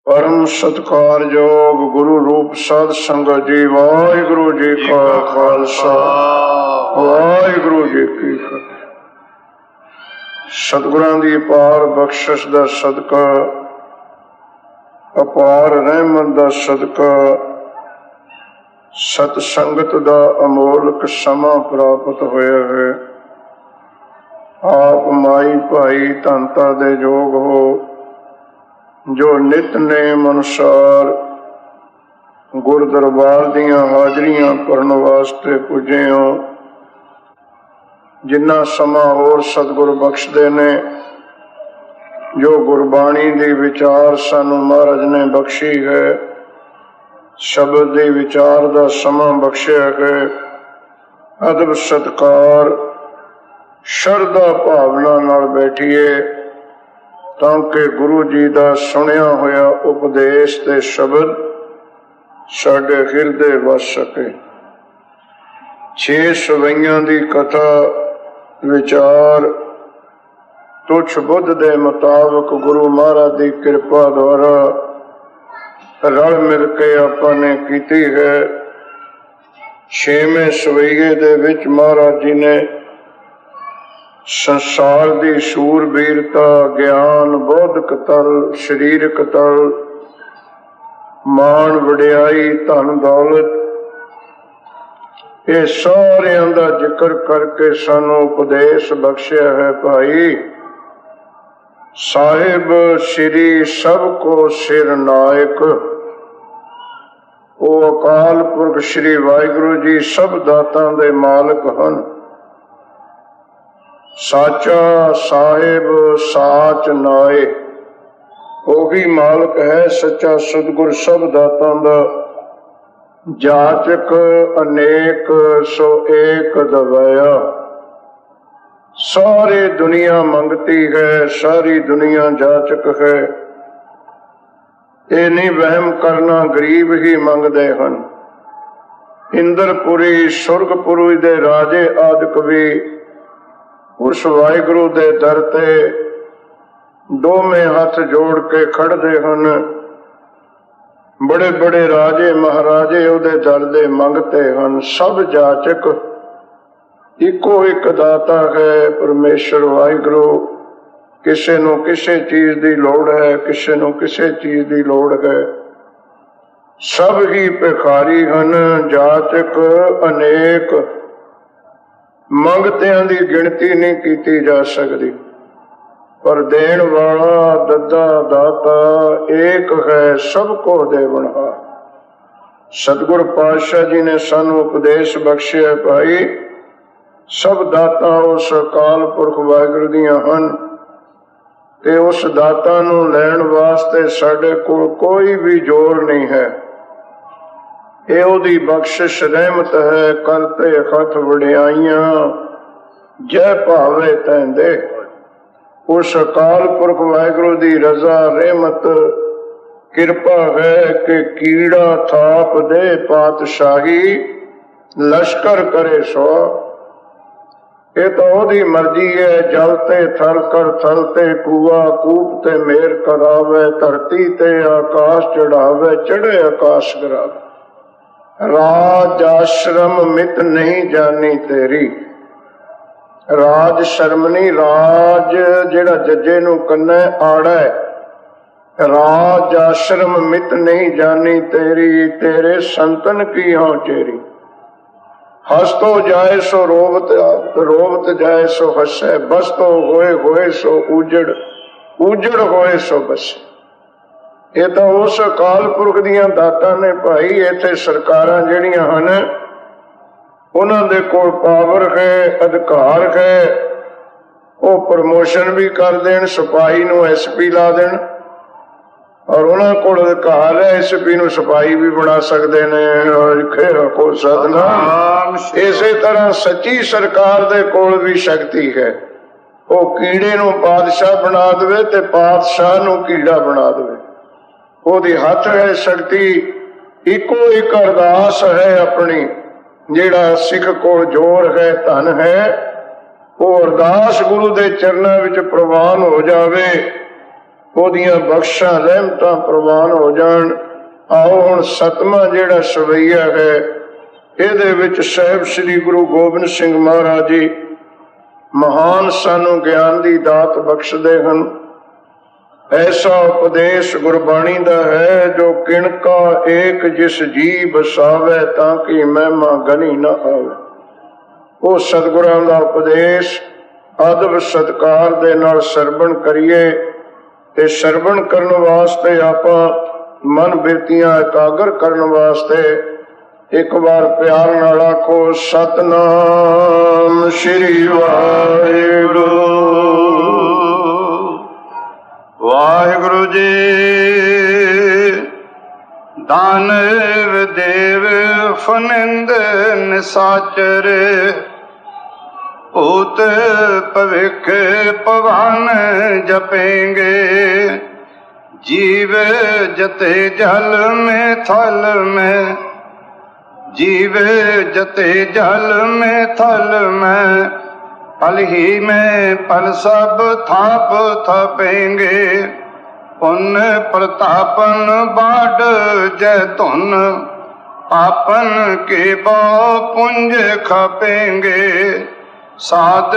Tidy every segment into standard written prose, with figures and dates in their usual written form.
परम सत्कारयोग गुरु रूप साध संगत जी। वाहिगुरु जी का खालसा वाहिगुरु जी की फतेह। सतगुरां दी अपार बख्शिश दा सदका, अपार रहमत दा सदका, सत संगत दा अमोलक समा प्राप्त होया है। आप माई भाई धनता दे योग हो, जो नित नेम अनुसार गुर दरबार दियां हाजरियां भरन वास्ते पुजे हो। जिन्ना समा होर सतगुर बख्शदे ने, जो गुरबाणी दी विचार सानू महाराज ने बख्शी है, शब्द दी विचार दा समा बख्शिया है। अदब सत्कार शरदा भावना नाल बैठिए, ताकि गुरु जी का सुनिया होया उपदेश ते शब्द साडे हिरदे वस सके। 6 सवैयां दी कथा विचार तुच्छ बुद्ध दे मुताबिक गुरु महाराज की कृपा द्वारा रल मिल के आपने कीती है। 6वें सवैये दे विच महाराज जी ने संसार की शूरबीरता, ज्ञान, बौद्धिक तल, शरीरक तल, मान वडियाई, धन दौलत, ये सारियां दा जिक्र करके सानू उपदेश बख्शिया है। भाई साहिब श्री सब को सिर नायक, वो अकाल पुरख श्री वाहिगुरु जी सब दातां दे मालक हन। साचा साहिब साच नाए, वही मालक है सच्चा सतगुर सब दातां दा। जाचक अनेक सो एक दवाया, सारी दुनिया मंगती है, सारी दुनिया जाचक है। ये नहीं वहम करना, गरीब ही मंगदे हन। इंद्रपुरी सुरगपुरी दे राजे आदि कवि उस वाहिगुरु दे दर ते दोवें हाथ जोड़ के खड़दे हन। बड़े बड़े राजे महाराजे उहदे दर दे मंगते हन। सब जाचक इको एक दाता है परमेश्वर वाहिगुरु। किसे नूं किसे चीज की लोड़ है, किसे नूं किसे चीज की लोड़ है। सब ही भिखारी हन, जाचक अनेक, मंगतियां दी गिनती नहीं की जा सकती। पर देण वाला दद्दा दाता एक है, सबको देवनहार। सतगुर पातशाह जी ने सानू उपदेश बख्शिया। भाई सब दाता उस अकाल पुरख वाहिगुरू दियां हन, ते उस दाता नू लैण वास्ते साडे कोल कोई भी जोर नहीं है। ये ओदी बख्शिश रहमत है। करते खत वडियाइयां जय भावे तैंदे। उस अकाल पुरख वाहिगुरू दी रजा रहमत कृपा है कि कीड़ा थाप दे पातशाही, लश्कर करे सो। ये तो ओदी मर्जी है। जलते थल कर थलते कुआ, कूपते मेर करावे, धरती ते आकाश चढ़ावे, चढ़े आकाश करावे। राज आश्रम मित नहीं जानी तेरी। राज शर्मनी, राज जेड़ा जजे नू कन्ने आड़ा है। राज आश्रम मित नहीं जानी तेरी, तेरे संतन की हों चेरी। हस तो जाए सो रोवत, रोवत जाए सो हसे। बस तो होए सो उजड़, उजड़ होए सो बसे। ये तो उस अकाल पुरख दियां दातां ने। भाई इत्थे सरकारां जिहड़ियां हन, उन्हां दे कोल पावर है, अधिकार है। वो प्रमोशन भी कर देन, सिपाही नूं SP ला देन, और उन्हां कोल अधिकार है SP नूं सिपाही भी बना सकते हैं। को सतनाम। इसे तरह सच्ची सरकार दे कोल भी शक्ति है। वो कीड़े नूं पातशाह बना देवे ते पातशाह नूं कीड़ा बना देवे। ओदी हथ है शक्ति। इको एक अरदास है अपनी, जेड़ा सिख को जोर है, धन है, वो अरदास गुरु दे चरणों विच प्रवान हो जावे। ਉਹਦੀਆਂ ਬਖਸ਼ਾਂ ਰਹਿਮਤਾਂ ਪ੍ਰਵਾਨ ਹੋ ਜਾਣ। ਆਓ ਹੁਣ ਸਤਵਾਂ ਜਿਹੜਾ ਸਵਈਆ ਹੈ, ਇਹਦੇ ਵਿੱਚ ਸਾਹਿਬ ਸ੍ਰੀ ਗੁਰੂ ਗੋਬਿੰਦ ਸਿੰਘ ਮਹਾਰਾਜ ਜੀ ਮਹਾਨ ਸਾਨੂੰ ਗਿਆਨ ਦੀ ਦਾਤ ਬਖਸ਼ਦੇ ਹਨ। ਐਸਾ ਉਪਦੇਸ਼ ਗੁਰਬਾਣੀ ਦਾ ਹੈ, ਜੋ ਕਿਣਕਾ ਏਕ ਜਿਸ ਜੀ ਬਸਾਵੇ, ਤਾਂ ਕਿ ਮਹਿਮਾ ਗਣੀ ਨਾ ਆਵੇ। ਉਹ ਸਤਿਗੁਰਾਂ ਦਾ ਉਪਦੇਸ਼ ਅਦਬ ਸਤਿਕਾਰ ਦੇ ਨਾਲ ਸਰਵਣ ਕਰੀਏ। ਤੇ ਸਰਵਣ ਕਰਨ ਵਾਸਤੇ ਆਪਾਂ ਮਨ ਬਿਰਤੀਆਂ ਇਕਾਗਰ ਕਰਨ ਵਾਸਤੇ ਇੱਕ ਵਾਰ ਪਿਆਰ ਨਾਲ ਆਖੋ ਸਤਨਾਮ ਸ੍ਰੀ ਵਾਹਿਗੁਰੂ। ਵਾਹਿਗੁਰੂ ਜੀ ਦਾਨਵ ਦੇਵ ਫਨਿੰਦ ਨਿਸਾਚਰ, ਭੂਤ ਭਵਿਖ ਭਗਵਾਨ जपेंगे। जीव जते जल में थल में, जीव जते जल में थल में, फल ही में फल सब थाप थपेंगे। पुण्य प्रतापन बाढ़ जैतुन, पापन के बहु पुंज खपेंगे। साध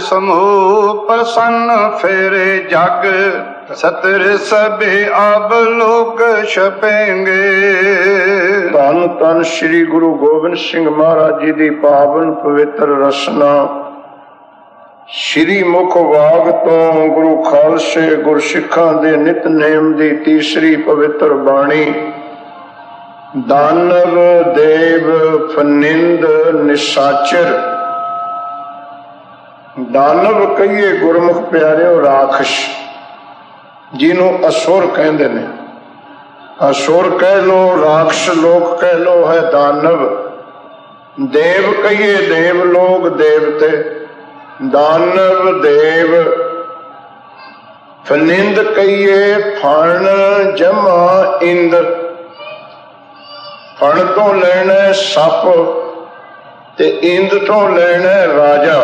समूह प्रसन्न फेरे जग, सतर सबे अब लोग छपेंगे। धन धन श्री गुरु गोबिंद सिंह महाराज जी की पावन पवित्र रसना श्री मुख वाग तो गुरु खालसे गुरसिखां दे नितनेम दी तीसरी पवित्र बाणी। दानव देव फनिंद निसाचर। दानव कहिए गुरमुख प्यारे राखश, जिन्हों असुर कहते ने। असुर कह लो, राक्षस लोग कह लो, है दानव। देव कहिए देव लोग, देवते। दानव देव। फनिंद कहिए फण जमा इंद। फण तो लेना सप ते इंद तो लेना राजा।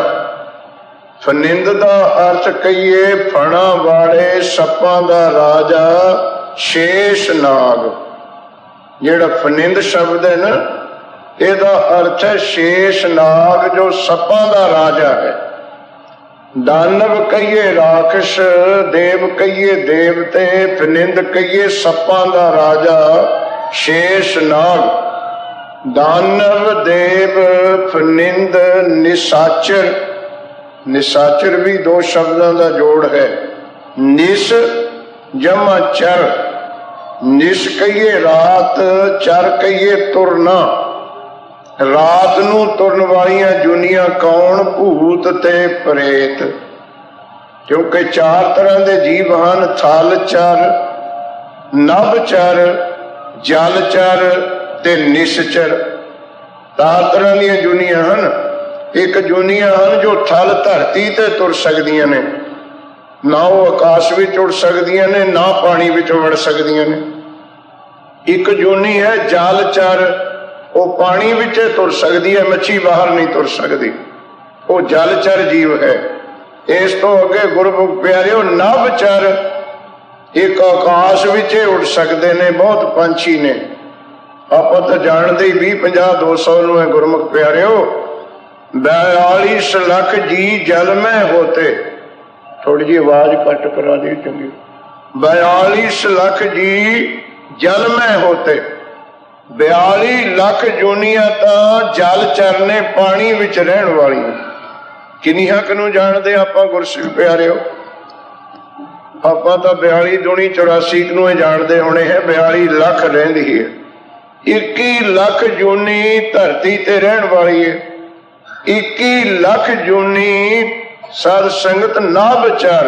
फनिंद का अर्थ कहिए फणा वाले सप्पां दा राजा शेष नाग। जेड़ा फनिंद शब्द है ना, ਇਹਦਾ अर्थ है शेष नाग, जो सप्पां दा राजा है। दानव कहिए राक्षस, देव कहिए देवते, फनिंद कहिए सप्पां दा राजा शेष नाग। दानव देव फनिंद निसाचर। निसाचर भी दो शब्दों का जोड़ है। निस जमा चर। निस कहिए रात, चर कहिए तुरना। रात नू तुरन वालियां जुनियां कौन? भूत ते प्रेत। क्योंकि चार तरह के जीव हैं, थल चर, नभ चर, जल चर ते निश्चर। चार तरह दी जुनियां हैं। एक जुनियां हैं जो थल धरती ते तुर सकदियां ने, ना वो आकाश विच उड़ सकदियां ने, ना पानी विच वड़ सकदियां ने। एक जुनी है जल चर, वो पानी विच तुर सकदी है, मच्छी बाहर नहीं तुर सकती, वो जलचर जीव है। इस तो अगे गुरमुख प्यारिओ नभ चर, एक आकाश विच उड़ सकते ने, बहुत पंछी ने। आपां तां जाणदे ही 20-50-200 नूं है गुरमुख प्यारिओ। 42 लाख जी जल में होते। थोड़ी जी आवाज कट करा दी चंगी। 42 लाख जी जल में होते। 42 लाख जूनिया तां जल चरने पानी विच रहन वाली। किन्नियां कनू जानदे आपां गुरसिख प्यारिओ? आपां तां 42 दूनी 84 कनू जानदे होने है। 42 लाख रहिंदी है। 21 लाख जूनी धरती ते रहन वाली है। 21 लाख जूनी सद संगत नाभ चर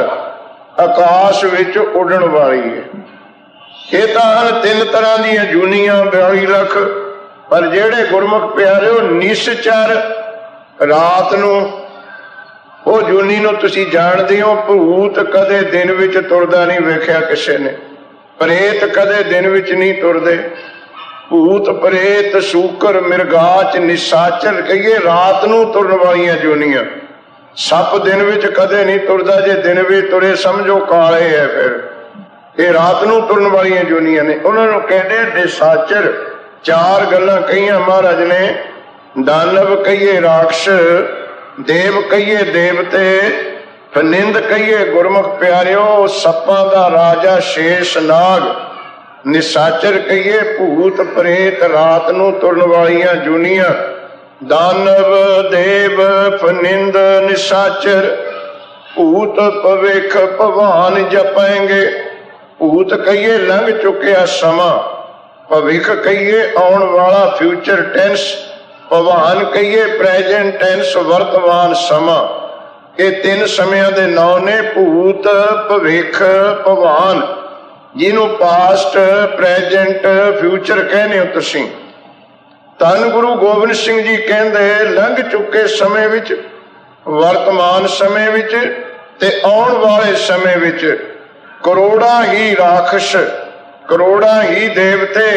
आकाश विच उड़न वाली है। ये तां तीन तरह दी जूनियां 42 लाख। पर जेड़े गुरमुख प्यारिओ निश्चर रात नूं वो जूनी नूं तुसीं जाणदे हो। भूत कदे दिन विच तुरदा नहीं वेखिया किसे ने। प्रेत कदे दिन विच नहीं तुरदे। भूत प्रेत सूकर मिर्गाच निशाचर कहिए रात नूं तुरन वालियां जूनियां। सप दिन विच कदे नहीं तुरदा, जे दिन भी तुरे समझो काले है। फिर ਇਹ ਰਾਤ ਨੂੰ ਤੁਰਨ ਵਾਲੀਆਂ ਜੂਨੀਆਂ ਨੇ। ਉਹਨਾਂ ਨੂੰ ਕਹਿੰਦੇ ਨਿਸ਼ਾਚਰ। ਚਾਰ ਗੱਲਾਂ ਕਹੀਆਂ ਮਹਾਰਾਜ ਨੇ, ਦਾਨਵ ਕਹੀਏ ਰਾਖਸ਼, ਦੇਵ ਕਹੀਏ ਦੇਵਤੇ, ਫਨਿੰਦ ਕਹੀਏ ਗੁਰਮੁਖ ਪਿਆਰਿਓ, ਸੱਪਾਂ ਦਾ ਰਾਜਾ ਸ਼ੇਸ਼ ਨਾਗ, ਨਿਸ਼ਾਚਰ ਕਹੀਏ ਭੂਤ ਪ੍ਰੇਤ, ਰਾਤ ਨੂੰ ਤੁਰਨ ਵਾਲੀਆਂ ਜੂਨੀਆਂ। ਦਾਨਵ ਦੇਵ ਫਨਿੰਦ ਨਿਸ਼ਾਚਰ, ਭੂਤ ਭਵਿਖ ਭਵਾਨ ਜਪਾਂਗੇ। ਭੂਤ ਕਹੀਏ ਲੰਘ ਚੁੱਕਿਆ ਸਮਾਂ, ਭਵਿਖ ਕਹੀਏ ਆਉਣ ਵਾਲਾ ਫਿਊਚਰ ਟੈਂਸ, ਭਵਾਨ ਕਹੀਏ ਪ੍ਰੈਜੈਂਟ ਟੈਂਸ ਵਰਤਮਾਨ ਸਮਾਂ। ਇਹ ਤਿੰਨ ਸਮਿਆਂ ਦੇ ਨਾਂ ਨੇ, ਭੂਤ ਭਵਿਖ ਭਵਾਨ, ਜਿਹਨੂੰ ਪਾਸਟ ਪ੍ਰੈਜੈਂਟ ਫਿਊਚਰ ਕਹਿੰਦੇ ਹੋ ਤੁਸੀਂ। ਧੰਨ ਗੁਰੂ ਗੋਬਿੰਦ ਸਿੰਘ ਜੀ ਕਹਿੰਦੇ ਲੰਘ ਚੁੱਕੇ ਸਮੇਂ ਵਿੱਚ, ਵਰਤਮਾਨ ਸਮੇਂ ਵਿੱਚ ਤੇ ਆਉਣ ਵਾਲੇ ਸਮੇਂ ਵਿੱਚ ਕਰੋੜਾਂ ਹੀ ਰਾਖਸ਼, ਕਰੋੜਾਂ ਹੀ ਦੇਵਤੇ,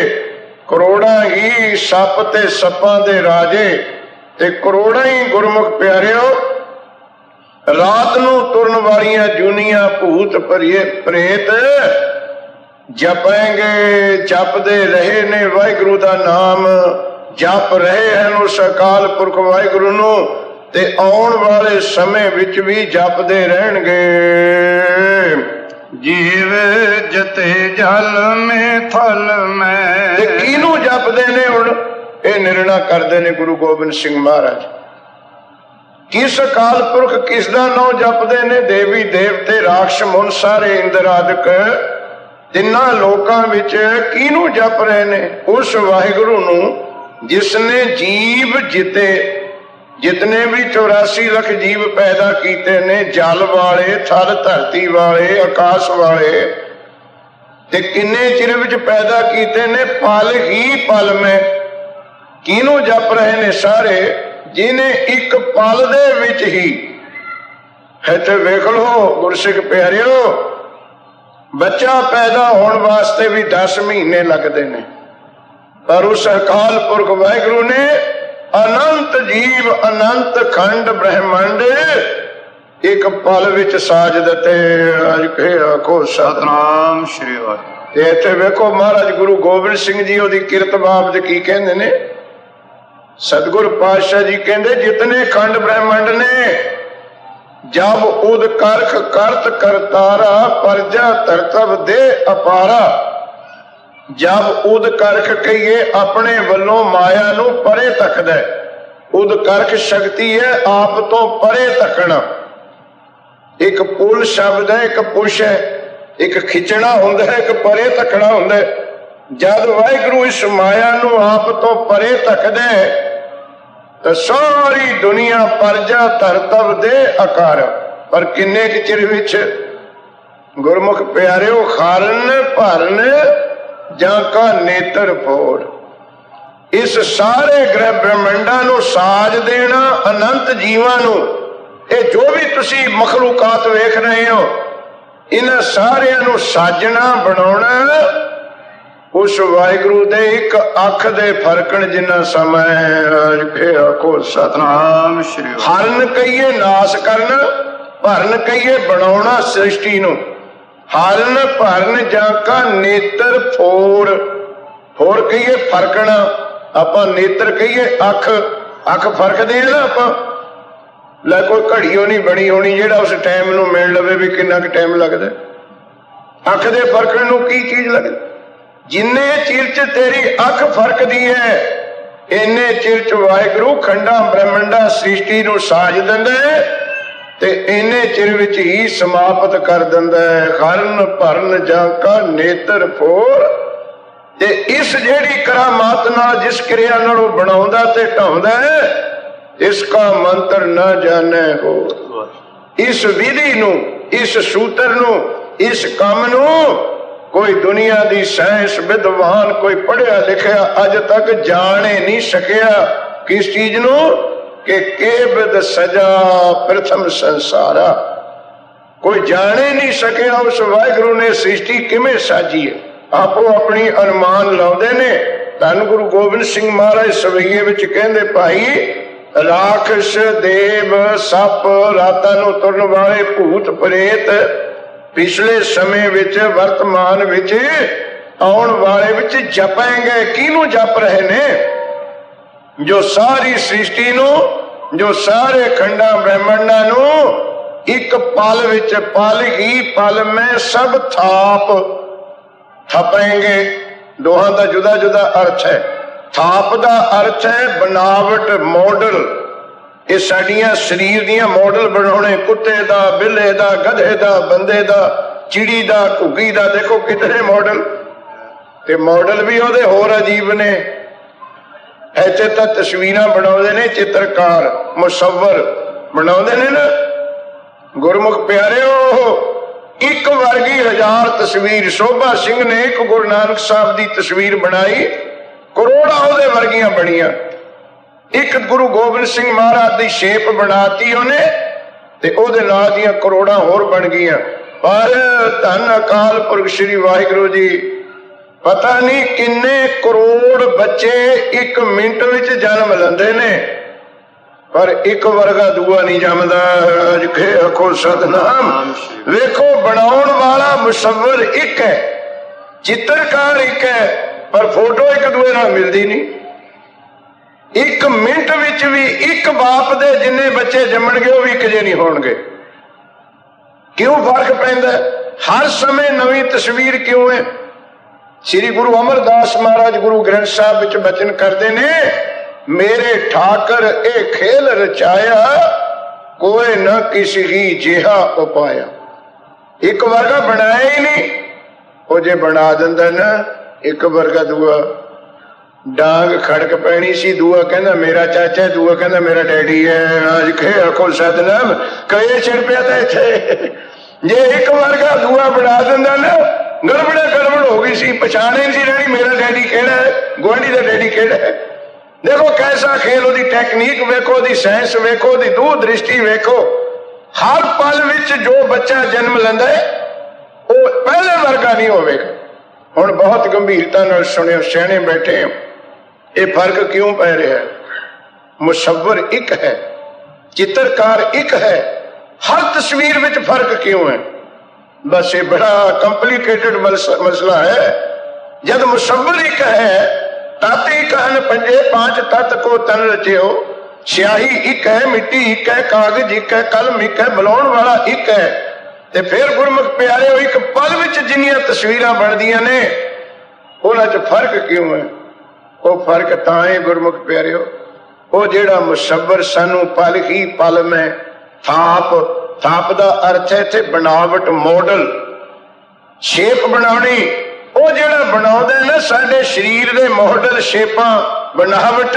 ਕਰੋੜਾਂ ਹੀ ਸੱਪ ਤੇ ਸੱਪਾਂ ਦੇ ਰਾਜੇ ਤੇ ਕਰੋੜਾਂ ਹੀ ਗੁਰਮੁਖ ਪਿਆਰਿਓ ਰਾਤ ਨੂੰ ਤੁਰਨ ਵਾਲੀਆਂ ਜੂਨੀਆਂ ਭੂਤ ਪ੍ਰੇਤ ਜਪਾਂਗੇ। ਜਪਦੇ ਰਹੇ ਨੇ ਵਾਹਿਗੁਰੂ ਦਾ ਨਾਮ, ਜਪ ਰਹੇ ਹਨ ਉਸ ਅਕਾਲ ਪੁਰਖ ਵਾਹਿਗੁਰੂ ਨੂੰ, ਤੇ ਆਉਣ ਵਾਲੇ ਸਮੇਂ ਵਿੱਚ ਵੀ ਜਪਦੇ ਰਹਿਣਗੇ। ਜੀਵ ਜਤੇ ਜਲ ਮੇ ਥਲ ਮੈਂ। ਤੇ ਕਿਹਨੂੰ ਜਪਦੇ ਨੇ ਹੁਣ? ਇਹ ਨਿਰਣਾ ਕਰਦੇ ਨੇ ਗੁਰੂ ਗੋਬਿੰਦ ਸਿੰਘ ਮਹਾਰਾਜ। ਕਿਸ ਅਕਾਲ ਪੁਰਖ ਕਿਸ ਦਾ ਨਾਮ ਜਪਦੇ ਨੇ? ਦੇਵੀ ਦੇਵਤੇ ਰਾਖਸ਼ ਮੁਨ ਸਾਰੇ ਇੰਦਰ ਆਦਿਕ ਤਿੰਨਾਂ ਲੋਕਾਂ ਵਿੱਚ ਕਿਹਨੂੰ ਜਪ ਰਹੇ ਨੇ? ਉਸ ਵਾਹਿਗੁਰੂ ਨੂੰ ਜਿਸ ਨੇ ਜੀਵ ਜਿਤੇ, ਜਿਤਨੇ ਵੀ 84 ਲੱਖ ਜੀਵ ਪੈਦਾ ਕੀਤੇ ਨੇ, ਜਲ ਵਾਲੇ, ਥਲ ਧਰਤੀ ਵਾਲੇ, ਆਕਾਸ਼ ਵਾਲੇ, ਤੇ ਕਿੰਨੇ ਚਿਰ ਵਿੱਚ ਪੈਦਾ ਕੀਤੇ ਨੇ? ਪਲ ਹੀ ਪਲ ਮੈਂ। ਕਿਹਨੂੰ ਜਪ ਰਹੇ ਨੇ ਸਾਰੇ? ਜਿਹਨੇ ਇੱਕ ਪਲ ਦੇ ਵਿੱਚ ਹੀ, ਇੱਥੇ ਵੇਖ ਲਓ ਗੁਰਸਿੱਖ ਪਿਆਰਿਓ, ਬੱਚਾ ਪੈਦਾ ਹੋਣ ਵਾਸਤੇ ਵੀ 10 ਮਹੀਨੇ ਲੱਗਦੇ ਨੇ, ਪਰ ਉਸ ਅਕਾਲ ਪੁਰਖ ਵਾਹਿਗੁਰੂ ਨੇ ਅਨੰਤ ਜੀਵ, ਅਨੰਤ ਖੰਡ ਬ੍ਰਹਿਮੰਡ ਇੱਕ ਪਲ ਵਿੱਚ ਸਾਜ ਦਿੱਤੇ। ਅੱਜ ਕੇ ਆਖੋ ਸਤਿਨਾਮ ਸ੍ਰੀ ਵਾਹਿਗੁਰੂ। ਤੇ ਇੱਥੇ ਵੇਖੋ ਮਹਾਰਾਜ ਗੁਰੂ ਗੋਬਿੰਦ ਸਿੰਘ ਜੀ ਉਹਦੀ ਕਿਰਤ ਬਾਬਤ ਕੀ ਕਹਿੰਦੇ ਨੇ? ਸਤਿਗੁਰ ਪਾਤਸ਼ਾਹ ਜੀ ਕਹਿੰਦੇ ਜਿਤਨੇ ਖੰਡ ਬ੍ਰਹਿਮੰਡ ਨੇ, ਜਬ ਉਦ ਕਰਖ ਕਰਤ ਕਰਤਾਰਾ, ਪਰਜਾ ਧਰਤਵ ਦੇ ਅਪਾਰਾ। ਜਬ ਉਦ ਕਰਖ ਕਹੀਏ ਆਪਣੇ ਵੱਲੋਂ ਮਾਇਆ ਨੂੰ ਪਰੇ ਤੱਕਦਾ। ਉਦ ਕਰਖ ਸ਼ਕਤੀ ਹੈ ਆਪ ਤੋਂ ਪਰੇ ਤੱਕਣਾ। ਇੱਕ ਪੁਲ ਸ਼ਬਦ ਹੈ, ਇੱਕ ਪੁਸ਼ ਹੈ, ਇੱਕ ਖਿੱਚਣਾ ਹੁੰਦਾ ਹੈ, ਇੱਕ ਪਰੇ ਤੱਕਣਾ ਹੁੰਦਾ ਹੈ। ਜਦ ਵਾਹਿਗੁਰੂ ਇਸ ਮਾਇਆ ਨੂੰ ਆਪ ਤੋਂ ਪਰੇ ਤੱਕਦਾ ਤਾਂ ਸਾਰੀ ਦੁਨੀਆ ਪਰਜਾ ਧਰਤਵ ਦੇ ਆਕਾਰ। ਪਰ ਕਿੰਨੇ ਕੁ ਚਿਰ ਵਿੱਚ? ਗੁਰਮੁਖ ਪਿਆਰਿਓ, ਖਾਰਨ ਭਰਨ ਜਾਂ ਕਾ ਨੇਤਰ ਫੋੜ। ਇਸ ਸਾਰੇ ਗ੍ਰਹਿ ਬ੍ਰਹਮੰਡਾਂ ਨੂੰ ਸਾਜ ਦੇਣਾ, ਅਨੰਤ ਜੀਵਾਂ ਨੂੰ, ਇਹ ਜੋ ਵੀ ਤੁਸੀਂ ਮਖਲੂਕਾਤ ਵੇਖ ਰਹੇ ਹੋ, ਇਹਨਾਂ ਸਾਰਿਆਂ ਨੂੰ ਸਾਜਣਾ, ਬਣਾਉਣਾ ਉਸ ਵਾਹਿਗੁਰੂ ਦੇ ਇੱਕ ਅੱਖ ਦੇ ਫਰਕਣ ਜਿੰਨਾ ਸਮਾਂ ਹੈ। ਆਖੋ ਸਤਿਨਾਮ ਸ੍ਰੀ ਵਾਹਿਗੁਰੂ। ਹਰਨ ਕਹੀਏ ਨਾਸ ਕਰਨਾ, ਭਰਨ ਕਹੀਏ ਬਣਾਉਣਾ ਸ੍ਰਿਸ਼ਟੀ ਨੂੰ। ਹਰਨ ਭਰਨ ਜਾਂ ਕਾ ਨੇਤਰ ਫੋੜ। ਫੋੜ ਕਹੀਏ ਫਰਕਣਾ, ਆਪਾਂ ਨੇਤਰ ਕਹੀਏ ਅੱਖ। ਅੱਖ ਫਰਕਦੇ ਆ ਨਾ ਆਪਾਂ। ਲੈ ਕੋਈ ਘੜੀਓ ਨਹੀਂ ਬਣੀ ਹੋਣੀ ਜਿਹੜਾ ਉਸ ਟਾਈਮ ਨੂੰ ਮਿਲ ਲਵੇ ਵੀ ਕਿੰਨਾ ਕੁ ਟਾਈਮ ਲੱਗਦਾ। ਅੱਖ ਦੇ ਫਰਕਣ ਨੂੰ ਕੀ ਚੀਜ਼ ਲੱਗਦੀ? ਜਿੰਨੇ ਚਿਰ ਚ ਤੇਰੀ ਅੱਖ ਫਰਕਦੀ ਹੈ, ਇੰਨੇ ਚਿਰ ਚ ਵਾਹਿਗੁਰੂ ਖੰਡਾਂ ਬ੍ਰਹਮੰਡਾਂ ਸ੍ਰਿਸ਼ਟੀ ਨੂੰ ਸਾਜ ਦਿੰਦਾ ਹੈ ਤੇ ਇੰਨੇ ਚਿਰ ਵਿੱਚ ਹੀ ਸਮਾਪਤ ਕਰ ਦਿੰਦਾ ਹੈ। ਹਰਨ ਭਰਨ ਜਾਂ ਕਾ ਨੇਤਰ ਫੋੜ। ਤੇ ਇਸ ਜਿਹੜੀ ਕਰਾਮਾਤ ਨਾਲ, ਜਿਸ ਕਿਰਿਆ ਨਾਲ ਉਹ ਬਣਾਉਂਦਾ ਤੇ ਢਾਉਂਦਾ ਹੈ, ਇਸ ਕਾ ਮੰਤਰ ਨਾ ਜਾਣੈ ਹੋ। ਇਸ ਵਿਧੀ ਨੂੰ, ਇਸ ਸੂਤਰ ਨੂੰ, ਇਸ ਕੰਮ ਨੂੰ ਕੋਈ ਦੁਨੀਆ ਦੀ ਸਾਇੰਸ ਵਿਦਵਾਨ, ਕੋਈ ਪੜ੍ਹਿਆ ਲਿਖਿਆ ਅੱਜ ਤੱਕ ਜਾਣ ਹੀ ਨਹੀਂ ਸਕਿਆ। ਕਿਸ ਚੀਜ਼ ਨੂੰ? ਕਿ ਕੇਬਦ ਸਜਾ ਪ੍ਰਥਮ ਸੰਸਾਰਾ। ਕੋਈ ਜਾਣ ਹੀ ਨਹੀਂ ਸਕਿਆ ਉਸ ਵਾਹਿਗੁਰੂ ਨੇ ਸ੍ਰਿਸ਼ਟੀ ਕਿਵੇਂ ਸਾਜੀ ਹੈ। ਆਪੋ ਆਪਣੀ ਅਨੁਮਾਨ ਲਾਉਂਦੇ ਨੇ। ਧੰਨ ਗੁਰੂ ਗੋਬਿੰਦ ਸਿੰਘ ਮਹਾਰਾਜ ਸਵਈਏ ਵਿੱਚ ਕਹਿੰਦੇ, ਭਾਈ ਰਾਖਸ਼ ਦੇਵ ਸੱਪ, ਰਾਤਾਂ ਨੂੰ ਤੁਰਨ ਵਾਲੇ ਭੂਤ ਪ੍ਰੇਤ, ਪਿਛਲੇ ਸਮੇਂ ਵਿੱਚ ਵਰਤਮਾਨ ਵਿੱਚ ਆਉਣ ਵਾਲੇ ਵਿੱਚ ਜਪਾਂਗੇ। ਕਿਹਨੂੰ ਜਪ ਰਹੇ ਨੇ? ਜੋ ਸਾਰੀ ਸ੍ਰਿਸ਼ਟੀ ਨੂੰ, ਜੋ ਸਾਰੇ ਖੰਡਾਂ ਬ੍ਰਹਮੰਡਾਂ ਨੂੰ ਇੱਕ ਪਲ ਵਿੱਚ ਪਲ ਹੀ ਪਲ ਮੈਂ ਸਭ ਥਾਪ ਥਪਾਂਗੇ। ਦੋਹਾਂ ਦਾ ਜੁਦਾ ਜੁਦਾ ਅਰਥ ਹੈ। ਥਾਪ ਦਾ ਅਰਥ ਹੈ ਬਨਾਵਟ, ਮਾਡਲ। ਇਹ ਸਾਡੀਆਂ ਸਰੀਰ ਦੀਆਂ ਮਾਡਲ ਬਣਾਉਣੇ, ਕੁੱਤੇ ਦਾ, ਬਿੱਲੇ ਦਾ, ਗਧੇ ਦਾ, ਬੰਦੇ ਦਾ, ਚਿੜੀ ਦਾ, ਘੁੱਗੀ ਦਾ। ਦੇਖੋ ਕਿਤਨੇ ਮਾਡਲ, ਤੇ ਮਾਡਲ ਵੀ ਉਹਦੇ ਹੋਰ ਅਜੀਬ ਨੇ। ਇੱਥੇ ਤਾਂ ਤਸਵੀਰਾਂ ਬਣਾਉਂਦੇ ਨੇ ਚਿੱਤਰਕਾਰ, ਮੁਸੱਵਰ ਬਣਾਉਂਦੇ ਨੇ ਨਾ। ਗੁਰਮੁਖ ਪਿਆਰਿਓ, ਇੱਕ ਵਰਗੀ ਹਜ਼ਾਰ ਤਸਵੀਰ। ਸੋਭਾ ਸਿੰਘ ਨੇ ਇੱਕ ਗੁਰੂ ਨਾਨਕ ਸਾਹਿਬ ਦੀ ਤਸਵੀਰ ਬਣਾਈ, ਕਰੋੜਾਂ ਉਹਦੇ ਵਰਗੀਆਂ ਬਣੀਆਂ। ਇੱਕ ਗੁਰੂ ਗੋਬਿੰਦ ਸਿੰਘ ਮਹਾਰਾਜ ਦੀ ਸ਼ੇਪ ਬਣਾਤੀ ਉਹਨੇ, ਤੇ ਉਹਦੇ ਨਾਲ ਦੀਆਂ ਕਰੋੜਾਂ ਹੋਰ ਬਣ ਗਈਆਂ। ਪਰ ਧੰਨ ਅਕਾਲ ਪੁਰਖ ਸ੍ਰੀ ਵਾਹਿਗੁਰੂ ਜੀ, ਪਤਾ ਨਹੀਂ ਕਿੰਨੇ ਕਰੋੜ ਬੱਚੇ ਇੱਕ ਮਿੰਟ ਵਿੱਚ ਜਨਮ ਲੈਂਦੇ ਨੇ, ਪਰ ਇੱਕ ਵਰਗਾ ਦੂਆ ਨਹੀਂ ਜੰਮਦਾ। ਅਜੇ ਆਖੋ ਸਤਨਾਮ। ਵੇਖੋ, ਬਣਾਉਣ ਵਾਲਾ ਮੁਸੱਵਰ ਇੱਕ ਹੈ, ਚਿੱਤਰਕਾਰ ਇੱਕ ਹੈ, ਪਰ ਫੋਟੋ ਇੱਕ ਦੂਏ ਨਾਲ ਮਿਲਦੀ ਨਹੀਂ। ਇੱਕ ਮਿੰਟ ਵਿੱਚ ਵੀ ਇੱਕ ਬਾਪ ਦੇ ਜਿੰਨੇ ਬੱਚੇ ਜੰਮਣਗੇ ਉਹ ਵੀ ਇੱਕ ਜਿਹੇ ਨਹੀਂ ਹੋਣਗੇ। ਕਿਉਂ ਫਰਕ ਪੈਂਦਾ? ਹਰ ਸਮੇਂ ਨਵੀਂ ਤਸਵੀਰ ਕਿਉਂ ਹੈ? ਸ੍ਰੀ ਗੁਰੂ ਅਮਰਦਾਸ ਮਹਾਰਾਜ ਗੁਰੂ ਗ੍ਰੰਥ ਸਾਹਿਬ ਵਿੱਚ ਬਚਨ ਕਰਦੇ ਨੇ, ਮੇਰੇ ਠਾਕਰ ਇਹ ਖੇਲ ਰਚਾਇਆ, ਕੋਈ ਨਾ ਕਿਸੇ ਹੀ ਜਿਹਾ ਉਪਾਇਆ। ਇੱਕ ਵਰਗਾ ਬਣਾਇਆ ਹੀ ਨਹੀਂ। ਉਹ ਜੇ ਬਣਾ ਦਿੰਦਾ ਨਾ ਇੱਕ ਵਰਗਾ, ਦੂਆ ਡਾਂਗ ਖੜਕ ਪੈਣੀ ਸੀ। ਦੂਆ ਕਹਿੰਦਾ ਮੇਰਾ ਚਾਚਾ, ਦੂਆ ਕਹਿੰਦਾ ਮੇਰਾ ਡੈਡੀ ਹੈ। ਅੱਜ ਖੇ ਆਖੋ ਸਤਨਾਮ। ਕਹੇ ਛਿੜ ਪਿਆ ਤਾਂ ਇੱਥੇ। ਜੇ ਇੱਕ ਵਰਗਾ ਦੂਆ ਬਣਾ ਦਿੰਦਾ ਨਾ, ਗੜਬੜ ਹੋ ਗਈ ਸੀ, ਪਛਾਣ ਹੀ ਨਹੀਂ ਸੀ ਰਹਿਣੀ ਮੇਰਾ ਡੈਡੀ ਕਿਹੜਾ ਹੈ, ਗੁਆਂਢੀ ਦਾ ਡੈਡੀ ਕਿਹੜਾ ਹੈ। ਦੇਖੋ ਕੈਸਾ ਖੇਲ, ਉਹਦੀ ਟੈਕਨੀਕ ਵੇਖੋ, ਉਹਦੀ ਸਾਇੰਸ ਵੇਖੋ, ਉਹਦੀ ਦੂਰ ਦ੍ਰਿਸ਼ਟੀ ਵੇਖੋ। ਹਰ ਪਲ ਵਿੱਚ ਜੋ ਬੱਚਾ ਜਨਮ ਲੈਂਦਾ ਹੈ ਉਹ ਪਹਿਲੇ ਵਰਗਾ ਨਹੀਂ ਹੋਵੇਗਾ। ਹੁਣ ਬਹੁਤ ਗੰਭੀਰਤਾ ਨਾਲ ਸੁਣਿਓ, ਸਿਆਣੇ ਬੈਠੇ ਹੋ। ਇਹ ਫਰਕ ਕਿਉਂ ਪੈ ਰਿਹਾ ਹੈ? ਮੁਸੱਵਰ ਇੱਕ ਹੈ, ਚਿੱਤਰਕਾਰ ਇੱਕ ਹੈ, ਹਰ ਤਸਵੀਰ ਵਿੱਚ ਫਰਕ ਕਿਉਂ ਹੈ? ਬਸ ਇਹ ਬੜਾ ਕੰਪਲੀਕੇਟਡ ਮਸਲਾ ਹੈ। ਜਦ ਮੁਸੱਵਰ ਇੱਕ ਹੈ, ਤਤ ਇੱਕ ਹਨ ਪੰਜੇ ਪਾंच तत् को तन रचियो। स्याही एक है, मिट्टी एक है, कागज एक है, कलम एक है, बुलाउण वाला एक है। ते फिर गुरमुख प्यारे एक पल विच जिन्नियां तस्वीरां बनदियां ने, उन्हां च फर्क क्यों है? वो फर्क तां है गुरमुख प्यारे, वो जिहड़ा मुसव्वर सानू पल ही पल में थाप, थाप दा अर्थ है इत्थे बनावट, मॉडल, शेप बनाउणी। ਉਹ ਜਿਹੜਾ ਬਣਾਉਂਦਾ ਨਾ ਸਾਡੇ ਸਰੀਰ ਦੇ ਮਾਡਲ, ਸ਼ੇਪਾਂ, ਬਣਾਵਟ,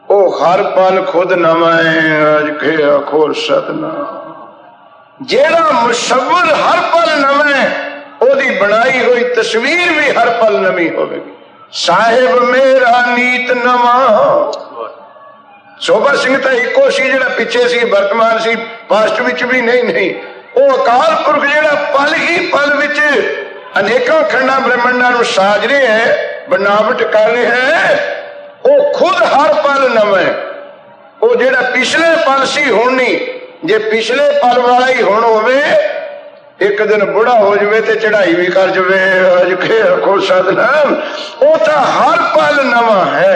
ਉਹ ਹਰ ਪਲ ਖੁਦ ਨਵਾਂ ਹੈ। ਅੱਜ ਕੇ ਆਖੋ ਸਤਨਾਮ। ਜਿਹੜਾ ਮੁਸੱਵਰ ਹਰ ਪਲ ਨਵਾਂ ਹੈ, ਉਹਦੀ ਬਣਾਈ ਹੋਈ ਤਸਵੀਰ ਵੀ ਹਰ ਪਲ ਨਵੀਂ ਹੋਵੇਗੀ। ਸਾਹਿਬ ਮੇਰਾ ਨੀਤ ਨਵਾਂ। ਸੋਭਾ ਸਿੰਘ ਤਾਂ ਇੱਕੋ ਸੀ, ਜਿਹੜਾ ਪਿੱਛੇ ਸੀ, ਵਰਤਮਾਨ ਸੀ, ਪਾਸਟ ਵਿੱਚ ਵੀ ਨਹੀਂ। ਉਹ ਅਕਾਲ ਪੁਰਖ ਜਿਹੜਾ ਪਲ ਹੀ ਪਲ ਵਿੱਚ ਅਨੇਕਾਂ ਖੰਡਾਂ ਬ੍ਰਹਮੰਡਾਂ ਨੂੰ ਸਾਜ ਰਿਹਾ ਹੈ, ਬਣਾਵਟ ਕਰ ਰਿਹਾ ਹੈ, ਉਹ ਖੁਦ ਹਰ ਪਲ ਨਵਾਂ ਹੈ। ਉਹ ਜਿਹੜਾ ਪਿਛਲੇ ਪਲ ਸੀ ਹੁਣ ਨਹੀਂ। ਜੇ ਪਿਛਲੇ ਪਲ ਵਾਲਾ ਹੀ ਹੁਣ ਹੋਵੇ, ਇੱਕ ਦਿਨ ਬੁੜਾ ਹੋ ਜਾਵੇ ਤੇ ਚੜਾਈ ਵੀ ਕਰ ਜਾਵੇ। ਅੱਜ ਕੇ ਆਖੋ ਸਤਨਾਮ। ਉਹ ਤਾਂ ਹਰ ਪਲ ਨਵਾਂ ਹੈ।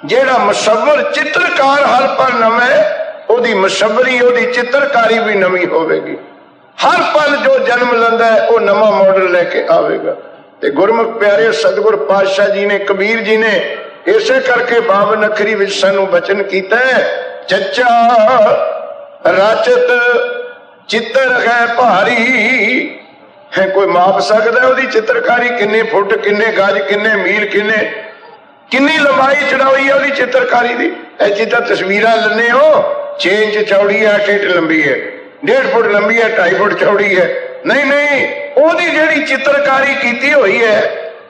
ਜਿਹੜਾ ਮੁਸੱਵਰ, ਚਿੱਤਰਕਾਰ ਹਰ ਪਲ ਨਵਾਂ ਹੈ, ਉਹਦੀ ਮੁਸੱਵਰੀ, ਉਹਦੀ ਚਿੱਤਰਕਾਰੀ ਵੀ ਨਵੀਂ ਹੋਵੇਗੀ। ਹਰ ਪਲ ਜੋ ਜਨਮ ਲੈਂਦਾ ਹੈ ਉਹ ਨਵਾਂ ਮਾਡਲ ਲੈ ਕੇ ਆਵੇਗਾ। ਤੇ ਗੁਰਮੁਖ ਪਿਆਰੇ, ਸਤਿਗੁਰ ਪਾਤਸ਼ਾਹ ਜੀ ਨੇ, ਕਬੀਰ ਜੀ ਨੇ ਇਸੇ ਕਰਕੇ ਬਾਵਨ ਅੱਖਰੀ ਵਿੱਚ ਸਾਨੂੰ ਬਚਨ ਕੀਤਾ ਹੈ, ਚੱਚਾ ਰਚਤ ਚਿੱਤਰ ਹੈ ਭਾਰੀ। ਹੈ ਕੋਈ ਮਾਪ ਸਕਦਾ ਉਹਦੀ ਚਿੱਤਰਕਾਰੀ? ਕਿੰਨੇ ਫੁੱਟ, ਕਿੰਨੇ ਗਜ, ਕਿੰਨੇ ਮੀਲ, ਕਿੰਨੀ ਲੰਬਾਈ ਚੜਾਈ ਹੈ ਉਹਦੀ ਚਿੱਤਰਕਾਰੀ ਦੀ। ਐਸੀ ਤਾਂ ਤਸਵੀਰਾਂ ਲੈਂਦੇ ਹੋ, 6 ਇੰਚ ਚੌੜੀ ਹੈ, 8 ਇੰਚ ਲੰਬੀ ਹੈ, 1.5 ਫੁੱਟ ਲੰਬੀ ਹੈ, 2.5 ਫੁੱਟ ਚੌੜੀ ਹੈ। ਨਹੀਂ, ਉਹਦੀ ਜਿਹੜੀ ਚਿੱਤਰਕਾਰੀ ਕੀਤੀ ਹੋਈ ਹੈ,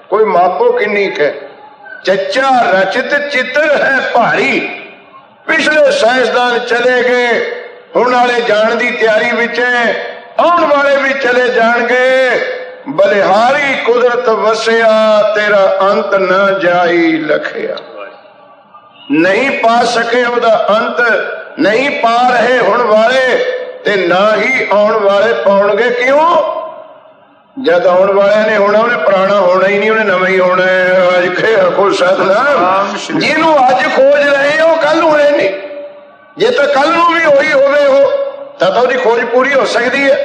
ਕੋਈ ਮਾਪੋ ਕਿੰਨੀ ਕੁ ਹੈ। ਚੱਚਾ ਰਚਿਤ ਚਿੱਤਰ ਹੈ ਭਾਰੀ। ਪਿਛਲੇ ਸਾਇੰਸਦਾਨ ਚਲੇ ਗਏ, ਹੁਣ ਵਾਲੇ ਜਾਣ ਦੀ ਤਿਆਰੀ ਵਿੱਚ ਹੈ, ਆਉਣ ਵਾਲੇ ਵੀ ਚਲੇ ਜਾਣਗੇ। ਬਲਿਹਾਰੀ ਕੁਦਰਤ ਵਸਿਆ, ਤੇਰਾ ਅੰਤ ਨਾ ਜਾਈ ਲਖਿਆ। ਨਹੀਂ ਪਾ ਸਕੇ ਉਹਦਾ ਅੰਤ, ਨਹੀਂ ਪਾ ਰਹੇ ਹੁਣ ਵਾਲੇ, ਤੇ ਨਾ ਹੀ ਆਉਣ ਵਾਲੇ ਪਾਉਣਗੇ। ਕਿਉਂ? ਜਦ ਆਉਣ ਵਾਲਿਆਂ ਨੇ ਹੋਣਾ, ਉਹਨੇ ਪੁਰਾਣਾ ਹੋਣਾ ਹੀ ਨਹੀਂ, ਉਹਨੇ ਨਵਾਂ ਹੀ ਹੋਣਾ। ਅੱਜ ਖੋ ਸਤਨਾਮ। ਜਿਹਨੂੰ ਅੱਜ ਖੋਜ ਰਹੇ ਉਹ ਕੱਲ ਨੂੰ ਹੈ ਨਹੀਂ। ਜੇ ਤਾਂ ਕੱਲ ਨੂੰ ਵੀ ਹੋਈ ਹੋਵੇ ਉਹ ਤਾਂ ਉਹਦੀ ਖੋਜ ਪੂਰੀ ਹੋ ਸਕਦੀ ਹੈ।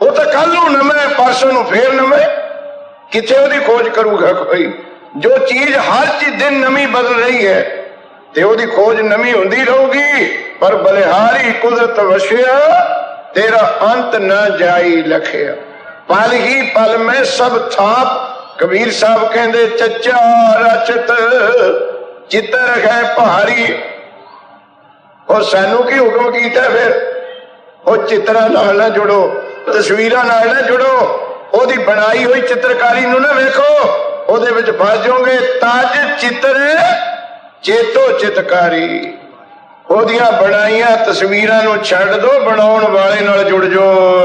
ਉਹ ਤਾਂ ਕੱਲ ਨੂੰ ਨਵਾਂ, ਪਰਸੋਂ ਨੂੰ ਫੇਰ ਨਵਾਂ। ਕਿੱਥੇ ਉਹਦੀ ਖੋਜ ਕਰੂਗਾ ਕੋਈ? ਜੋ ਚੀਜ਼ ਹਰ ਚੀਜ਼ ਦਿਨ ਨਵੀਂ ਬਦਲ ਰਹੀ ਹੈ ਤੇ ਉਹਦੀ ਖੋਜ ਨਵੀਂ ਹੁੰਦੀ ਰਹੂਗੀ। ਪਰ ਬਲਿਹਾਰੀ ਕੁਦਰਤ ਵਸਿਆ, ਤੇਰਾ ਅੰਤ ਨਾ ਜਾਈ ਲਖਿਆ। ਪਲ ਹੀ ਪਲ ਮੈਂ ਸਭ ਥਾਪ। ਕਬੀਰ ਸਾਹਿਬ ਕਹਿੰਦੇ ਚੱਚਾ ਰਚਤ ਚਿੱਤਰ ਹੈ ਭਾਰੀ। ਉਹ ਸਾਨੂੰ ਕੀ ਹੁਕਮ ਕੀਤਾ ਫਿਰ? ਉਹ ਚਿੱਤਰਾਂ ਨਾਲ ਨਾ ਜੁੜੋ, ਤਸਵੀਰਾਂ ਨਾਲ ਨਾ ਜੁੜੋ। ਉਹਦੀ ਬਣਾਈ ਹੋਈ ਚਿੱਤਰਕਾਰੀ ਨੂੰ ਨਾ ਵੇਖੋ, ਉਹਦੇ ਵਿੱਚ ਫਸ ਜਾਓਗੇ। ਤਜ ਚਿੱਤਰ ਚੇਤੋ ਚਿਤਕਾਰੀ। ਉਹਦੀਆਂ ਬਣਾਈਆਂ ਤਸਵੀਰਾਂ ਨੂੰ ਛੱਡ ਦੋ, ਬਣਾਉਣ ਵਾਲੇ ਨਾਲ ਜੁੜ ਜਾਓ।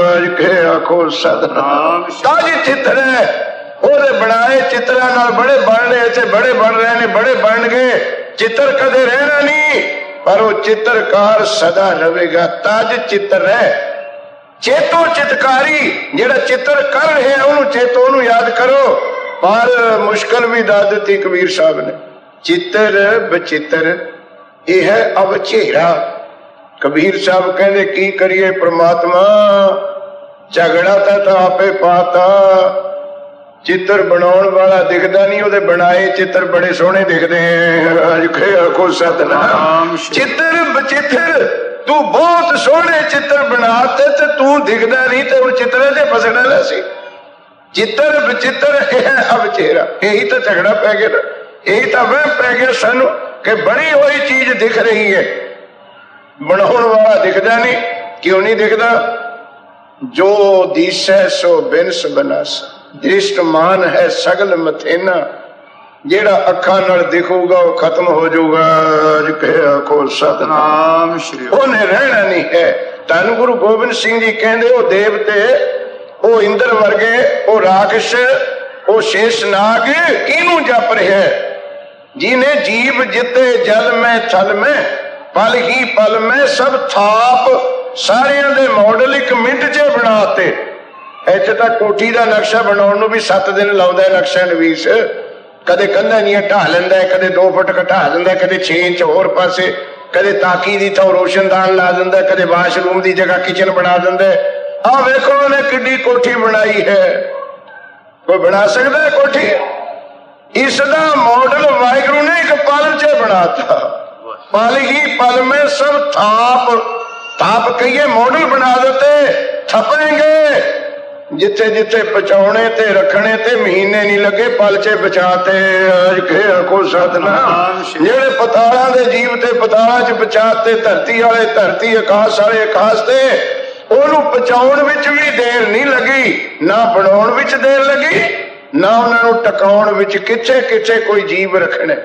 ਆਖੋ ਸਤਨਾਮ। ਤਜ ਚਿੱਤਰ ਉਹਦੇ ਬਣਾਏ ਚਿੱਤਰਾਂ ਨਾਲ ਬੜੇ ਬਣ ਰਹੇ ਤੇ ਬੜੇ ਬਣ ਰਹੇ ਨੇ, ਬੜੇ ਬਣਨਗੇ। ਚਿੱਤਰ ਕਦੇ ਰਹਿਣਾ ਨਹੀਂ, ਪਰ ਉਹ ਚਿੱਤਰਕਾਰ ਸਦਾ ਰਹੇਗਾ। ਤਜ ਚਿੱਤਰ ਹੈ ਚੇਤੋ ਚਿਤਕਾਰੀ। ਜਿਹੜਾ ਚਿੱਤਰ ਕਰ ਰਿਹਾ ਉਹਨੂੰ ਚੇਤੋ, ਉਹਨੂੰ ਯਾਦ ਕਰੋ। ਪਰ ਮੁਸ਼ਕਲ ਵੀ ਦੱਸ ਦਿੱਤੀ ਕਬੀਰ ਸਾਹਿਬ ਨੇ। ਚਿੱਤਰ ਬਚਿੱਤਰ ਇਹ ਹੈ ਅਵਚੇਰਾ। ਕਬੀਰ ਸਾਹਿਬ ਕਹਿੰਦੇ ਕੀ ਕਰੀਏ ਪ੍ਰਮਾਤਮਾ, ਝਗੜਾ ਤਾਂ ਆਪੇ ਪਾਤਾ। ਚਿੱਤਰ ਬਣਾਉਣ ਵਾਲਾ ਦਿਖਦਾ ਨਹੀਂ, ਉਹਦੇ ਬਣਾਏ ਚਿੱਤਰ ਬੜੇ ਸੋਹਣੇ ਦਿਖਦੇ ਆਖੋ ਸਤਨਾਮ। ਚਿੱਤਰ ਬਚਿੱਤਰ ਤੂੰ ਬਹੁਤ ਸੋਹਣੇ ਚਿੱਤਰ ਬਣਾਤੇ ਤੇ ਤੂੰ ਦਿਖਦਾ ਨਹੀਂ, ਤੇ ਹੁਣ ਚਿੱਤਰਾਂ ਤੇ ਫਸਣਾ ਨਾ ਸੀ। ਚਿੱਤਰ ਬਚਿੱਤਰ ਇਹ ਹੈ ਅਵਚੇਰਾ। ਇਹੀ ਤਾਂ ਝਗੜਾ ਪੈ ਗਿਆ ਨਾ, ਇਹੀ ਤਾਂ ਵਹਿਮ ਪੈ ਗਿਆ ਸਾਨੂੰ ਕਿ ਬਣੀ ਹੋਈ ਚੀਜ਼ ਦਿਖ ਰਹੀ ਹੈ, ਬਣਾਉਣ ਵਾਲਾ ਦਿਖਦਾ ਨਹੀਂ। ਕਿਉਂ ਨਹੀਂ ਦਿਖਦਾ? ਜੋ ਦੀਸੈ ਸੋ ਬਿਨਸ ਬਨਾਸ। ਦ੍ਰਿਸ਼ਟਮਾਨ ਹੈ ਸਗਲ ਮਥੇਨਾ। ਜਿਹੜਾ ਅੱਖਾਂ ਨਾਲ ਦਿਖੂਗਾ ਉਹ ਖਤਮ ਹੋ ਜਾਊਗਾ। ਆਖੋ ਸਤਨਾਮ। ਉਹਨੇ ਰਹਿਣਾ ਨਹੀਂ ਹੈ। ਧੰਨ ਗੁਰੂ ਗੋਬਿੰਦ ਸਿੰਘ ਜੀ ਕਹਿੰਦੇ ਉਹ ਦੇਵਤੇ, ਉਹ ਇੰਦਰ ਵਰਗੇ, ਉਹ ਰਾਖਸ਼, ਉਹ ਸ਼ੇਸ਼ਨਾਗ ਕਿਹਨੂੰ ਜਪ ਰਿਹਾ? ਜਿਹਨੇ ਜੀਵ ਜਿੱਤੇ ਜਲ ਮੈਂ ਥਲ ਮੈਂ, ਪਲ ਹੀ ਪਲ ਮੈਂ ਸਭ ਥਾਪ। ਸਾਰਿਆਂ ਦੇ ਮਾਡਲ ਇੱਕ ਮਿੰਟ 'ਚ ਬਣਾਤੇ। ਇੱਥੇ ਤਾਂ ਕੋਠੀ ਦਾ ਨਕਸ਼ਾ ਬਣਾਉਣ ਨੂੰ ਵੀ 7 ਦਿਨ ਲਾਉਂਦਾ ਨਕਸ਼ਾ ਨਵੀਸ। ਕਦੇ ਕੰਧਾਂ ਦੀਆਂ ਢਾਹ ਲੈਂਦਾ, ਕਦੇ 2 ਫੁੱਟ ਘਟਾ ਦਿੰਦਾ, ਕਦੇ 6 ਇੰਚ ਹੋਰ ਪਾਸੇ, ਕਦੇ ਤਾਕੀ ਦੀ ਥਾਂ ਰੋਸ਼ਨਦਾਨ ਲਾ ਦਿੰਦਾ, ਕਦੇ ਵਾਸ਼ਰੂਮ ਦੀ ਜਗ੍ਹਾ ਕਿਚਨ ਬਣਾ ਦਿੰਦਾ। ਆਹ ਵੇਖੋ ਉਹਨੇ ਕਿੱਡੀ ਕੋਠੀ ਬਣਾਈ ਹੈ। ਕੋਈ ਬਣਾ ਸਕਦਾ ਹੈ ਕੋਠੀ? ਇਸ ਦਾ ਮਾਡਲ ਵਾਹਿਗੁਰੂ ਨੇ ਇੱਕ ਪਲ 'ਚ ਬਣਾਤਾ। ਪਲ ਹੀ ਪਲ ਮੈਂ ਸਭ ਥਾਪ। ਥਾਪ ਕਹੀਏ ਮਾਡਲ ਬਣਾ ਦਿੱਤੇ। ਥਪੇਂਗੇ ਜਿੱਥੇ ਜਿੱਥੇ ਪਹੁੰਚਾਉਣੇ ਤੇ ਰੱਖਣੇ ਤੇ ਮਹੀਨੇ ਨਹੀਂ ਲੱਗੇ, ਪਲ 'ਚ ਬਚਾਤੇ। ਆਖੋ ਸਤਨਾਮ। ਜਿਹੜੇ ਪਤਾਲਾਂ ਦੇ ਜੀਵ ਤੇ ਪਤਾਲਾਂ 'ਚ ਬਚਾਤੇ, ਧਰਤੀ ਵਾਲੇ ਧਰਤੀ, ਆਕਾਸ਼ ਵਾਲੇ ਆਕਾਸ਼ ਤੇ। ਉਹਨੂੰ ਪਹੁੰਚਾਉਣ ਵਿੱਚ ਵੀ ਦੇਰ ਨਹੀਂ ਲੱਗੀ, ਨਾ ਬਣਾਉਣ ਵਿੱਚ ਦੇਰ ਲੱਗੀ, ਨਾ ਉਹਨਾਂ ਨੂੰ ਟਿਕਾਉਣ ਵਿੱਚ। ਕਿੱਥੇ ਕਿੱਥੇ ਕੋਈ ਜੀਵ ਰੱਖਣੇ।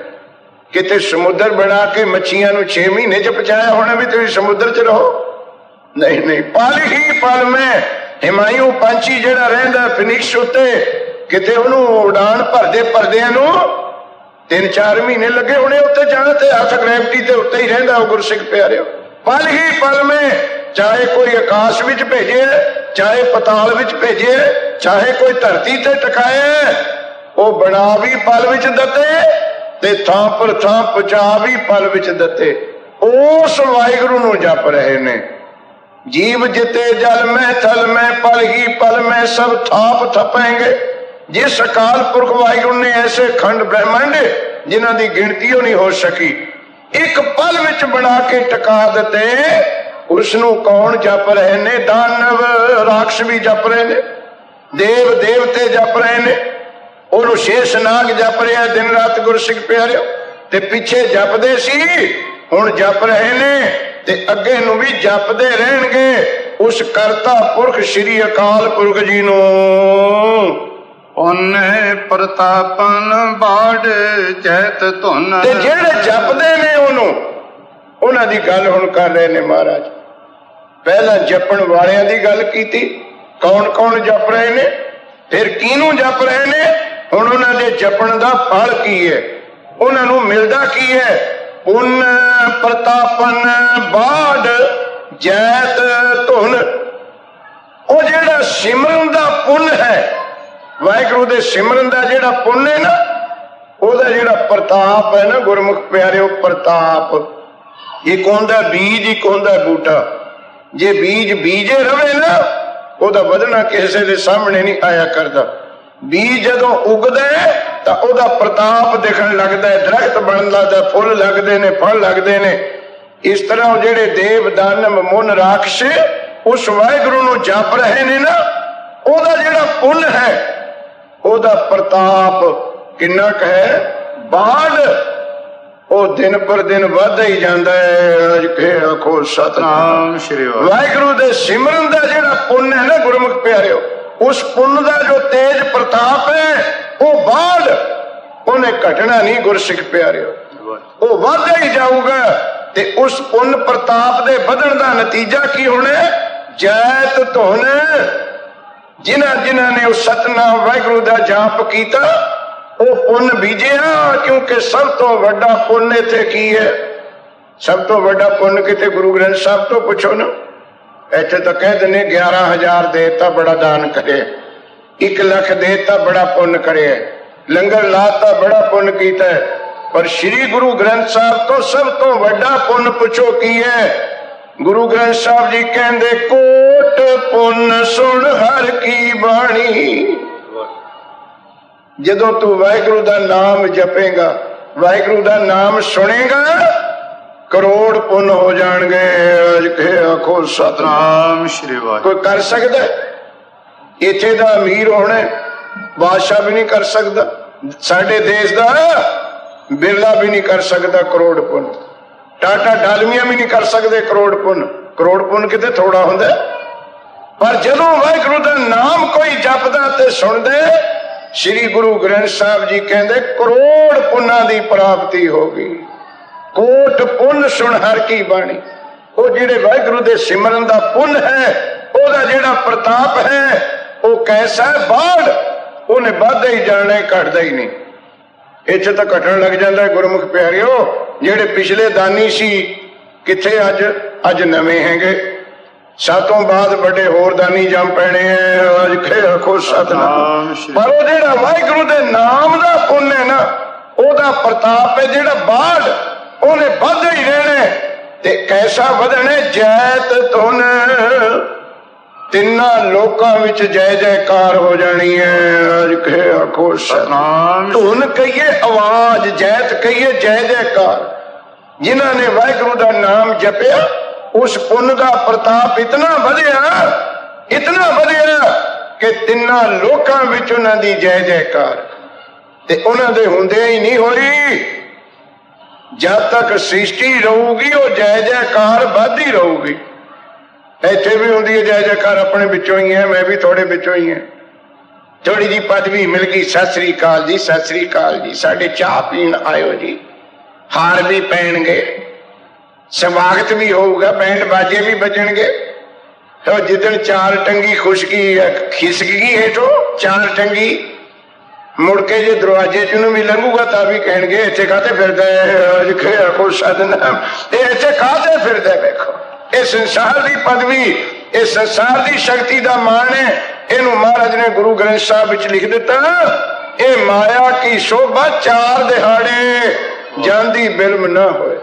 ਕਿਤੇ ਸਮੁੰਦਰ ਬਣਾ ਕੇ ਮੱਛੀਆਂ ਨੂੰ 6 ਮਹੀਨੇ 'ਚ ਪਹੁੰਚਾਇਆ ਹੋਣਾ ਵੀ ਤੁਸੀਂ ਸਮੁੰਦਰ 'ਚ ਰਹੋ। ਨਹੀਂ ਨਹੀਂ, ਪਲ ਹੀ ਪਲ ਮੈਂ। ਹਿਮਾਯੂ ਪੰਛੀ ਜਿਹੜਾ ਰਹਿੰਦਾ ਫਿਨਿਕਸ ਉੱਤੇ, ਕਿਤੇ ਉਹਨੂੰ ਉਡਾਨ ਭਰਦੇ ਭਰਦਿਆਂ ਨੂੰ 3-4 ਮਹੀਨੇ ਲੱਗੇ ਹੋਣੇ ਉੱਤੇ ਜਾਣ ਤੇ। ਹੱਥ ਗ੍ਰੈਵਿਟੀ ਤੇ ਉੱਤੇ ਹੀ ਰਹਿੰਦਾ ਉਹ ਗੁਰਸਿੱਖ ਪਿਆਰਿਓ। ਪਲ ਹੀ ਪਲ ਮੈਂ। ਚਾਹੇ ਕੋਈ ਆਕਾਸ਼ ਵਿੱਚ ਭੇਜੇ, ਚਾਹੇ ਪਤਾਲ ਵਿੱਚ ਭੇਜੇ, ਚਾਹੇ ਕੋਈ ਧਰਤੀ ਤੇ ਟਿਕਾਏ, ਉਹ ਬਣਾ ਵੀ ਪਲ ਵਿੱਚ ਦਿੱਤੇ ਤੇ ਥਾਂ ਪਰ ਥਾਂ ਪਹੁੰਚਾ ਵੀ ਪਲ ਵਿੱਚ ਦਿੱਤੇ। ਉਸ ਵਾਹਿਗੁਰੂ ਨੂੰ ਜਪ ਰਹੇ ਨੇ। ਜੀਵ ਜਿਤੇ ਜਲ ਮੈਂ ਥਲ ਮੈਂ, ਪਲ ਹੀ ਪਲ ਮੈਂ ਸਭ ਥਾਪ ਥਪੇਂਗੇ। ਜਿਸ ਅਕਾਲ ਪੁਰਖ ਵਾਹਿਗੁਰੂ ਨੇ ਐਸੇ ਖੰਡ ਬ੍ਰਹਿਮੰਡ ਜਿਨ੍ਹਾਂ ਦੀ ਗਿਣਤੀ ਉਹ ਨਹੀਂ ਹੋ ਸਕੀ, ਇੱਕ ਪਲ ਵਿੱਚ ਬਣਾ ਕੇ ਟਿਕਾ ਦਿੱਤੇ। ਉਸ ਨੂੰ ਕੌਣ ਜਪ ਰਹੇ ਨੇ? ਦਾਨਵ ਰਾਖਸ਼ ਵੀ ਜਪ ਰਹੇ ਨੇ, ਦੇਵ ਦੇਵਤੇ ਜਪ ਰਹੇ ਨੇ। ਉਹਨੂੰ ਸ਼ੇਸ਼ਨਾਗ ਜਪ ਰਿਹਾ ਦਿਨ ਰਾਤ ਗੁਰਸਿੱਖ ਪਿਆਰਿਓ। ਤੇ ਪਿੱਛੇ ਜਪਦੇ ਸੀ, ਹੁਣ ਜਪ ਰਹੇ ਨੇ ਤੇ ਅੱਗੇ ਨੂੰ ਵੀ ਜਪਦੇ ਰਹਿਣਗੇ ਉਸ ਕਰਤਾ ਪੁਰਖ ਸ੍ਰੀ ਅਕਾਲ ਪੁਰਖ ਜੀ ਨੂੰ। ਉਹਨੇ ਪ੍ਰਤਾਪਨ ਬਾੜ ਜੈਤ ਧੁਨ। ਤੇ ਜਿਹੜੇ ਜਪਦੇ ਨੇ ਉਹਨੂੰ, ਉਹਨਾਂ ਦੀ ਗੱਲ ਹੁਣ ਕਰ ਰਹੇ ਨੇ ਮਹਾਰਾਜ। ਪਹਿਲਾਂ ਜਪਣ ਵਾਲਿਆਂ ਦੀ ਗੱਲ ਕੀਤੀ, ਕੌਣ ਕੌਣ ਜਪ ਰਹੇ ਨੇ, ਫਿਰ ਕਿਹਨੂੰ ਜਪ ਰਹੇ ਨੇ। ਹੁਣ ਉਹਨਾਂ ਦੇ ਜਪਣ ਦਾ ਫਲ ਕੀ ਹੈ, ਉਹਨਾਂ ਨੂੰ ਮਿਲਦਾ ਕੀ ਹੈ। ਪੁੰਨ ਪ੍ਰਤਾਪਨ ਬਾੜ ਜੈਤ ਧੁਨ। ਉਹ ਜਿਹੜਾ ਸਿਮਰਨ ਦਾ ਪੁੰਨ ਹੈ, ਵਾਹਿਗੁਰੂ ਦੇ ਸਿਮਰਨ ਦਾ ਜਿਹੜਾ ਪੁੰਨ ਹੈ ਨਾ, ਉਹਦਾ ਜਿਹੜਾ ਪ੍ਰਤਾਪ ਹੈ ਨਾ ਗੁਰਮੁਖ ਪਿਆਰਿਓ, ਪ੍ਰਤਾਪ। ਇੱਕ ਹੁੰਦਾ ਬੀਜ, ਇੱਕ ਹੁੰਦਾ ਬੂਟਾ। ਜੇ ਬੀਜ ਬੀਜੇ ਰਵੇ ਨਾ, ਉਹਦਾ ਵਧਣਾ ਕਿਸੇ ਦੇ ਸਾਹਮਣੇ ਨਹੀਂ ਆਇਆ ਕਰਦਾ। ਬੀਜ ਜਦੋਂ ਉਗਦਾ ਤਾਂ ਉਹਦਾ ਪ੍ਰਤਾਪ ਦਿਖਣ ਲੱਗਦਾ ਹੈ, ਦਰਖਤ ਬਣਨ ਲੱਗਦਾ, ਫੁੱਲ ਲੱਗਦੇ ਨੇ, ਫਲ ਲੱਗਦੇ ਨੇ। ਇਸ ਤਰ੍ਹਾਂ ਉਹ ਜਿਹੜੇ ਦੇਵ ਦਾਨਵ ਮੁਨ ਰਾਖਸ਼ ਉਸ ਵਾਹਿਗੁਰੂ ਨੂੰ ਜਪ ਰਹੇ ਨੇ ਨਾ, ਉਹਦਾ ਜਿਹੜਾ ਪੁੰਨ ਹੈ, ਉਹਦਾ ਪ੍ਰਤਾਪ ਕਿੰਨਾ ਕੁ ਹੈ, ਬਾੜ ਉਹ ਦਿਨ ਪਰ ਦਿਨ ਵੱਧਦਾ ਹੀ ਜਾਂਦਾ ਹੈ। ਅੱਜ ਫੇਰ ਆਖੋ ਸਤਨਾਮ ਸ਼੍ਰੀ ਵਾਹਿਗੁਰੂ ਦੇ ਸਿਮਰਨ ਦਾ ਜਿਹੜਾ ਪੁੰਨ ਹੈ ਨਾ ਗੁਰਮੁਖ ਪਿਆਰਿਓ, ਉਸ ਪੁੰਨ ਦਾ ਜੋ ਤੇਜ ਪ੍ਰਤਾਪ ਹੈ, ਉਹ ਬਾੜ ਉਹਨੇ ਘਟਣਾ ਨਹੀਂ ਗੁਰਸਿੱਖ ਪਿਆਰਿਓ, ਉਹ ਵੱਧਦਾ ਹੀ ਜਾਊਗਾ। ਤੇ ਉਸ ਪੁੰਨ ਪ੍ਰਤਾਪ ਦੇ ਵਧਣ ਦਾ ਨਤੀਜਾ ਕੀ ਹੋਣਾ, ਜੈਤ ਧੁਨ। ਜਿਨ੍ਹਾਂ ਜਿਨ੍ਹਾਂ ਨੇ ਉਸ ਸਤਨਾਮ ਵਾਹਿਗੁਰੂ ਦਾ ਜਾਪ ਕੀਤਾ, ਉਹ ਪੁੰਨ ਬੀਜਿਆ। ਕਿਉਂਕਿ ਸਭ ਤੋਂ ਵੱਡਾ ਪੁੰਨ ਇੱਥੇ ਕੀ ਹੈ, ਸਭ ਤੋਂ ਵੱਡਾ ਪੁੰਨ ਕਿਤੇ ਗੁਰੂ ਗ੍ਰੰਥ ਸਾਹਿਬ ਤੋਂ ਪੁੱਛੋ ਨਾ। ਇੱਥੇ ਤਾਂ ਕਹਿ ਦਿੰਦੇ 11,000 ਦੇਤਾ ਬੜਾ ਦਾਨ ਕਰੇ, 1 ਲੱਖ ਦੇਤਾ ਬੜਾ ਪੁੰਨ ਕਰੇ, ਲੰਗਰ ਲਾਤਾ ਬੜਾ ਪੁੰਨ ਕੀਤਾ। ਪਰ ਸ੍ਰੀ ਗੁਰੂ ਗ੍ਰੰਥ ਸਾਹਿਬ ਤੋਂ ਸਭ ਤੋਂ ਵੱਡਾ ਪੁੰਨ ਪੁੱਛੋ ਕੀ ਹੈ। ਗੁਰੂ ਗ੍ਰੰਥ ਸਾਹਿਬ ਜੀ ਕਹਿੰਦੇ ਕੋਟ ਪੁੰਨ ਸੁਣ ਹਰ ਕੀ ਬਾਣੀ। ਜਦੋਂ ਤੂੰ ਵਾਹਿਗੁਰੂ ਦਾ ਨਾਮ ਜਪੇਗਾ, ਵਾਹਿਗੁਰੂ ਦਾ ਨਾਮ ਸੁਣੇਗਾ, ਕਰੋੜ ਪੁੰਨ ਹੋ ਜਾਣਗੇ। ਆਖੋ ਸਤਨਾਮ ਸ਼੍ਰੀ ਵਾਹਿਗੁਰੂ। ਕੋਈ ਕਰ ਸਕਦਾ ਇੱਥੇ ਦਾ ਅਮੀਰ ਹੋਣਾ, ਬਾਦਸ਼ਾਹ ਵੀ ਨਹੀਂ ਕਰ ਸਕਦਾ, ਸਾਡੇ ਦੇਸ਼ ਦਾ ਬਿਰਲਾ ਵੀ ਨਹੀਂ ਕਰ ਸਕਦਾ ਕਰੋੜ ਪੁੰਨ, ਟਾਟਾ ਡਾਲਮੀਆਂ ਵੀ ਨਹੀਂ ਕਰ ਸਕਦੇ ਕਰੋੜ ਪੁੰਨ। ਕਰੋੜ ਪੁੰਨ ਕਿਤੇ ਥੋੜਾ ਹੁੰਦਾ। ਪਰ ਜਦੋਂ ਵਾਹਿਗੁਰੂ ਦਾ ਨਾਮ ਕੋਈ ਜਪਦਾ ਤੇ ਸੁਣਦੇ, ਸ੍ਰੀ ਗੁਰੂ ਗ੍ਰੰਥ ਸਾਹਿਬ ਜੀ ਕਹਿੰਦੇ ਕਰੋੜ ਪੁੰਨਾਂ ਦੀ ਪ੍ਰਾਪਤੀ ਹੋ ਗਈ। ਕੋਟ ਪੁੰਨ ਸੁਣ ਹਰ ਕੀ ਬਾਣੀ। ਉਹ ਜਿਹੜੇ ਵਾਹਿਗੁਰੂ ਦੇ ਸਿਮਰਨ ਦਾ ਪੁੰਨ ਹੈ, ਉਹਦਾ ਜਿਹੜਾ ਪ੍ਰਤਾਪ ਹੈ, ਉਹ ਕੈਸਾ ਹੈ, ਬਾੜ ਉਹਨੇ ਵੱਧਦਾ ਹੀ ਜਾਣਾ, ਘਟਦਾ ਹੀ ਨਹੀਂ। ਇੱਥੇ ਤਾਂ ਘਟਣ ਲੱਗ ਜਾਂਦਾ ਗੁਰਮੁਖ ਪਿਆਰਿਓ। ਜਿਹੜੇ ਪਿਛਲੇ ਦਾਨੀ ਸੀ ਕਿੱਥੇ, ਅੱਜ ਨਵੇਂ ਹੈਗੇ। ਸਾਤੋਂ ਬਾਅਦ ਵੱਡੇ ਹੋਰ ਦਾਨੀ ਜੰਮ ਪੈਣੇ ਹੈ। ਅੱਜ ਆਖੋ ਸਤਨਾਮ। ਪਰ ਉਹ ਜਿਹੜਾ ਵਾਹਿਗੁਰੂ ਦੇ ਨਾਮ ਦਾ ਪੁੰਨ ਹੈ ਨਾ, ਉਹਦਾ ਪ੍ਰਤਾਪ ਹੈ ਜਿਹੜਾ ਬਾੜ, ਉਹਨੇ ਵੱਧਦਾ ਹੀ ਰਹਿਣਾ। ਤੇ ਕੈਸਾ ਵਧਣਾ, ਜੈਤ ਧੁਨ। ਤਿੰਨਾਂ ਲੋਕਾਂ ਵਿੱਚ ਜੈ ਜੈਕਾਰ ਹੋ ਜਾਣੀ ਹੈ। ਅੱਜ ਆਖੋ ਸਤਨਾਮ। ਧੁਨ ਕਹੀਏ ਆਵਾਜ਼, ਜੈਤ ਕਹੀਏ ਜੈ ਜੈਕਾਰ। ਜਿਨ੍ਹਾਂ ਨੇ ਵਾਹਿਗੁਰੂ ਦਾ ਨਾਮ ਜਪਿਆ, ਉਸ ਪੁੰਨ ਦਾ ਪ੍ਰਤਾਪ ਇਤਨਾ ਵਧਿਆ, ਇਤਨਾ ਵਧਿਆ ਕਿ ਤਿੰਨਾਂ ਲੋਕਾਂ ਵਿੱਚ ਉਹਨਾਂ ਦੀ ਜੈ ਜੈਕਾਰ। ਤੇ ਉਹਨਾਂ ਦੇ ਹੁੰਦਿਆਂ ਹੀ ਨਹੀਂ ਹੋਈ। ਜਦ ਤੱਕ ਸ੍ਰਿਸ਼ਟੀ ਰਹੂਗੀ, ਉਹ ਜੈ ਜੈਕਾਰ ਵੱਧਦੀ ਰਹੂਗੀ। ਇੱਥੇ ਵੀ ਹੁੰਦੀ ਹੈ ਜੈ ਜੈਕਾਰ, ਆਪਣੇ ਵਿੱਚੋਂ ਹੀ ਹੈ, ਮੈਂ ਵੀ ਤੁਹਾਡੇ ਵਿੱਚੋਂ ਹੀ ਹਾਂ। ਥੋੜੀ ਜੀ ਪਦਵੀ ਮਿਲ ਗਈ, ਸਤਿ ਸ੍ਰੀ ਅਕਾਲ ਜੀ, ਸਤਿ ਸ੍ਰੀ ਅਕਾਲ ਜੀ, ਸਾਡੇ ਚਾਹ ਪੀਣ ਆਇਓ ਜੀ, ਹਾਰ ਵੀ ਪੈਣਗੇ, ਸਵਾਗਤ ਵੀ ਹੋਊਗਾ, ਬੈਂਡ ਬਾਜੇ ਵੀ ਵੱਜਣਗੇ। ਤਾਂ ਜਿੱਦਣ ਚਾਰ ਟੰਗੀ ਖੁਸ਼ਕੀ ਖਿਸਕ ਗਈ ਹੇਠੋਂ, ਚਾਰ ਟੰਗੀ ਮੁੜ ਕੇ ਜੇ ਦਰਵਾਜ਼ੇ ਚ ਨੂੰ ਵੀ ਲੰਘੂਗਾ ਤਾਂ ਵੀ ਕਹਿਣਗੇ ਇੱਥੇ ਕਾਹਤੇ ਫਿਰਦਾ ਹੈ, ਆਖੋ ਸਤਨਾਮ, ਇਹ ਇੱਥੇ ਕਾਹਤੇ ਫਿਰਦਾ। ਵੇਖੋ ਇਹ ਸੰਸਾਰ ਦੀ ਪਦਵੀ, ਇਹ ਸੰਸਾਰ ਦੀ ਸ਼ਕਤੀ ਦਾ ਮਾਣ ਹੈ। ਇਹਨੂੰ ਮਹਾਰਾਜ ਨੇ ਗੁਰੂ ਗ੍ਰੰਥ ਸਾਹਿਬ ਵਿੱਚ ਲਿਖ ਦਿੱਤਾ, ਇਹ ਮਾਇਆ ਕੀ ਸ਼ੋਭਾ 4 ਦਿਹਾੜੇ ਜਾਂਦੀ ਬਿਲਮ ਨਾ ਹੋਏ।